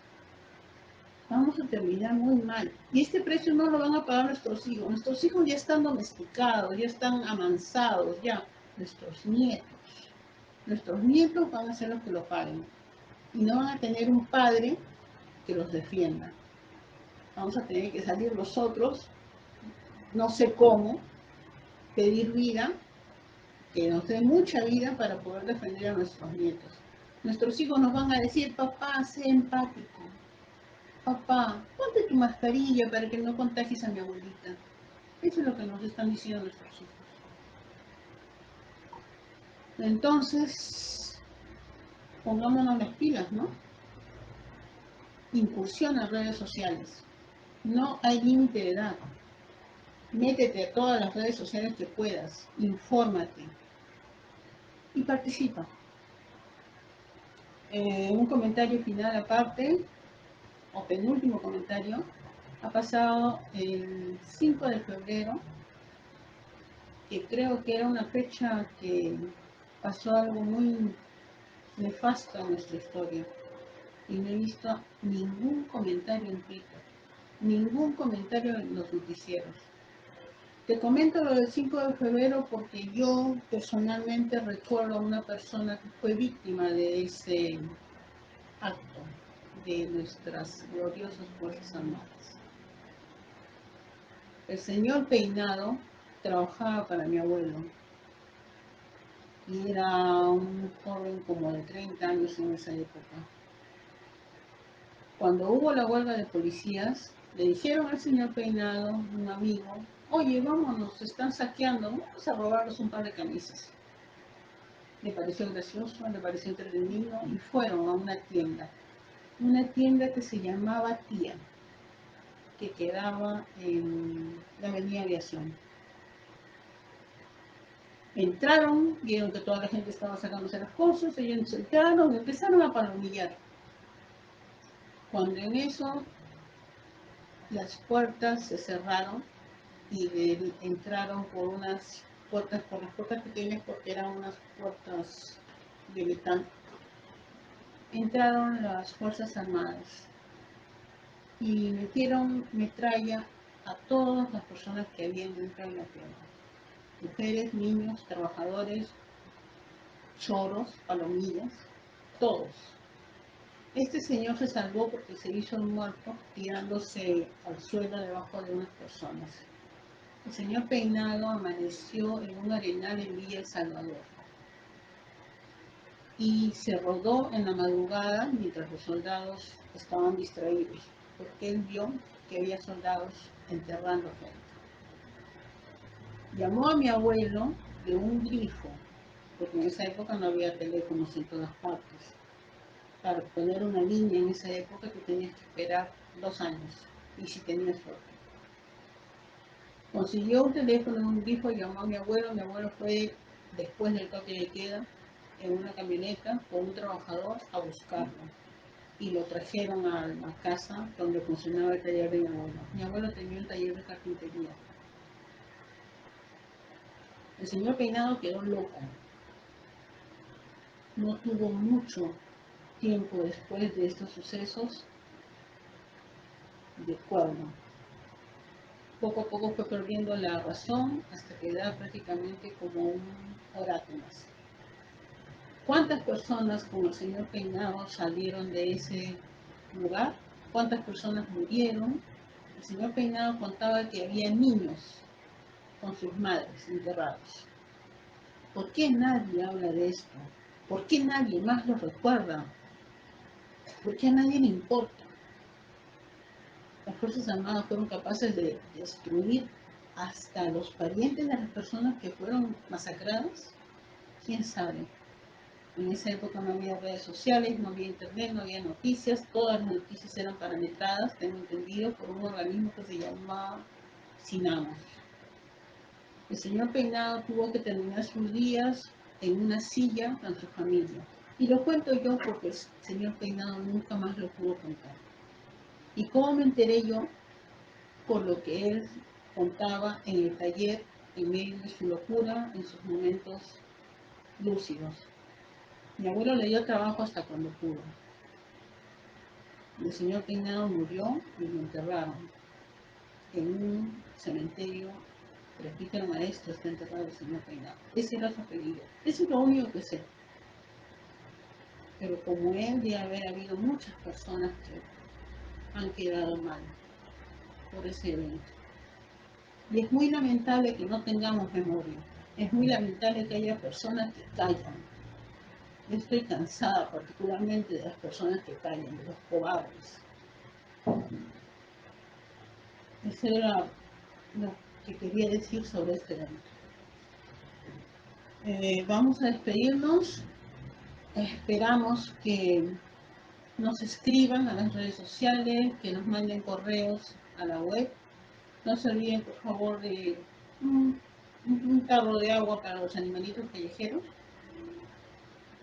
vamos a terminar muy mal. Y este precio no lo van a pagar nuestros hijos. Nuestros hijos ya están domesticados, ya están amansados, ya. Nuestros nietos van a ser los que lo paguen. Y no van a tener un padre que los defienda. Vamos a tener que salir nosotros, no sé cómo, pedir vida, que nos dé mucha vida para poder defender a nuestros nietos. Nuestros hijos nos van a decir, papá, sé empático. Papá, ponte tu mascarilla para que no contagies a mi abuelita. Eso es lo que nos están diciendo nuestros hijos. Entonces, pongámonos las pilas, ¿no? Incursiona en redes sociales. No hay límite de edad. Métete a todas las redes sociales que puedas. Infórmate. Y participa. Un comentario final aparte, o penúltimo comentario, ha pasado el 5 de febrero, que creo que era una fecha que pasó algo muy nefasto en nuestra historia. Y no he visto ningún comentario en Twitter, ningún comentario en los noticieros. Te comento lo del 5 de febrero porque yo personalmente recuerdo a una persona que fue víctima de ese acto de nuestras gloriosas Fuerzas Armadas. El señor Peinado trabajaba para mi abuelo y era un joven como de 30 años en esa época. Cuando hubo la huelga de policías, le dijeron al señor Peinado, un amigo, oye, vámonos, están saqueando, vamos a robarnos un par de camisas. Le pareció gracioso, le pareció entretenido y fueron a una tienda que se llamaba Tía, que quedaba en la avenida Aviación. Entraron, vieron que toda la gente estaba sacándose las cosas, ellos entraron y empezaron a palomillar. Cuando en eso las puertas se cerraron y entraron por las puertas pequeñas porque eran unas puertas de metal. Entraron las Fuerzas Armadas y metieron metralla a todas las personas que habían dentro de la tienda. Mujeres, niños, trabajadores, choros, palomillas, todos. Este señor se salvó porque se hizo un muerto tirándose al suelo debajo de unas personas. El señor Peinado amaneció en un arenal en Villa El Salvador y se rodó en la madrugada mientras los soldados estaban distraídos, porque él vio que había soldados enterrando gente. Llamó a mi abuelo de un grifo, porque en esa época no había teléfonos en todas partes. Para poner una línea en esa época tú tenías que esperar 2 años, y si tenías suerte. Consiguió un teléfono en un grifo, llamó a mi abuelo fue después del toque de queda en una camioneta con un trabajador a buscarlo y lo trajeron a la casa donde funcionaba el taller de mi abuelo. Mi abuelo tenía un taller de carpintería. El señor Peinado quedó loco. No tuvo mucho tiempo después de estos sucesos de acuerdo. Poco a poco fue perdiendo la razón hasta quedar prácticamente como un oráculo. ¿Cuántas personas como el señor Peinado salieron de ese lugar? ¿Cuántas personas murieron? El señor Peinado contaba que había niños con sus madres enterrados. ¿Por qué nadie habla de esto? ¿Por qué nadie más lo recuerda? ¿Por qué a nadie le importa? Las Fuerzas Armadas fueron capaces de destruir hasta los parientes de las personas que fueron masacradas. ¿Quién sabe? En esa época no había redes sociales, no había internet, no había noticias. Todas las noticias eran parametradas, tengo entendido, por un organismo que se llamaba Sinamos. El señor Peinado tuvo que terminar sus días en una silla con su familia. Y lo cuento yo porque el señor Peinado nunca más lo pudo contar. ¿Y cómo me enteré yo? Por lo que él contaba en el taller, en medio de su locura, en sus momentos lúcidos. Mi abuelo le dio trabajo hasta cuando pudo. El señor Peinado murió y lo enterraron en un cementerio. Presbítero Maestro está enterrado el señor Peinado. Ese era su apellido. Eso es lo único que sé. Pero como él, debe haber habido muchas personas que han quedado mal por ese evento. Y es muy lamentable que no tengamos memoria. Es muy lamentable que haya personas que callan. Yo estoy cansada particularmente de las personas que callan, de los cobardes. Eso era lo que quería decir sobre este evento. Vamos a despedirnos. Esperamos que nos escriban a las redes sociales, que nos manden correos a la web. No se olviden, por favor, de un tarro de agua para los animalitos callejeros.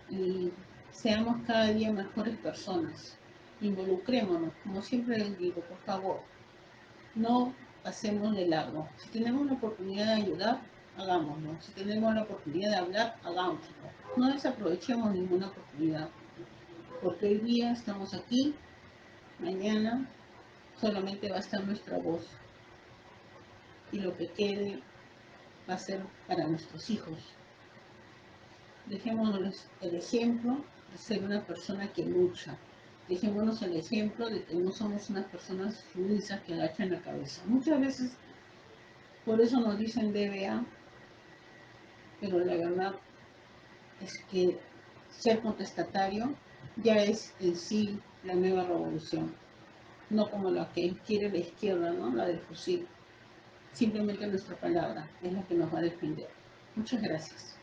Y seamos cada día mejores personas. Involucrémonos, como siempre les digo, por favor. No pasemos de largo. Si tenemos la oportunidad de ayudar, hagámoslo. Si tenemos la oportunidad de hablar, hagámoslo. No desaprovechemos ninguna oportunidad. Porque hoy día estamos aquí, mañana solamente va a estar nuestra voz. Y lo que quede va a ser para nuestros hijos. Dejémonos el ejemplo de ser una persona que lucha. Dejémonos el ejemplo de que no somos unas personas sumisas que agachan la cabeza. Muchas veces por eso nos dicen DBA, pero la verdad es que ser contestatario ya es en sí la nueva revolución. No como la que quiere la izquierda, ¿no? La del fusil. Simplemente nuestra palabra es la que nos va a defender. Muchas gracias.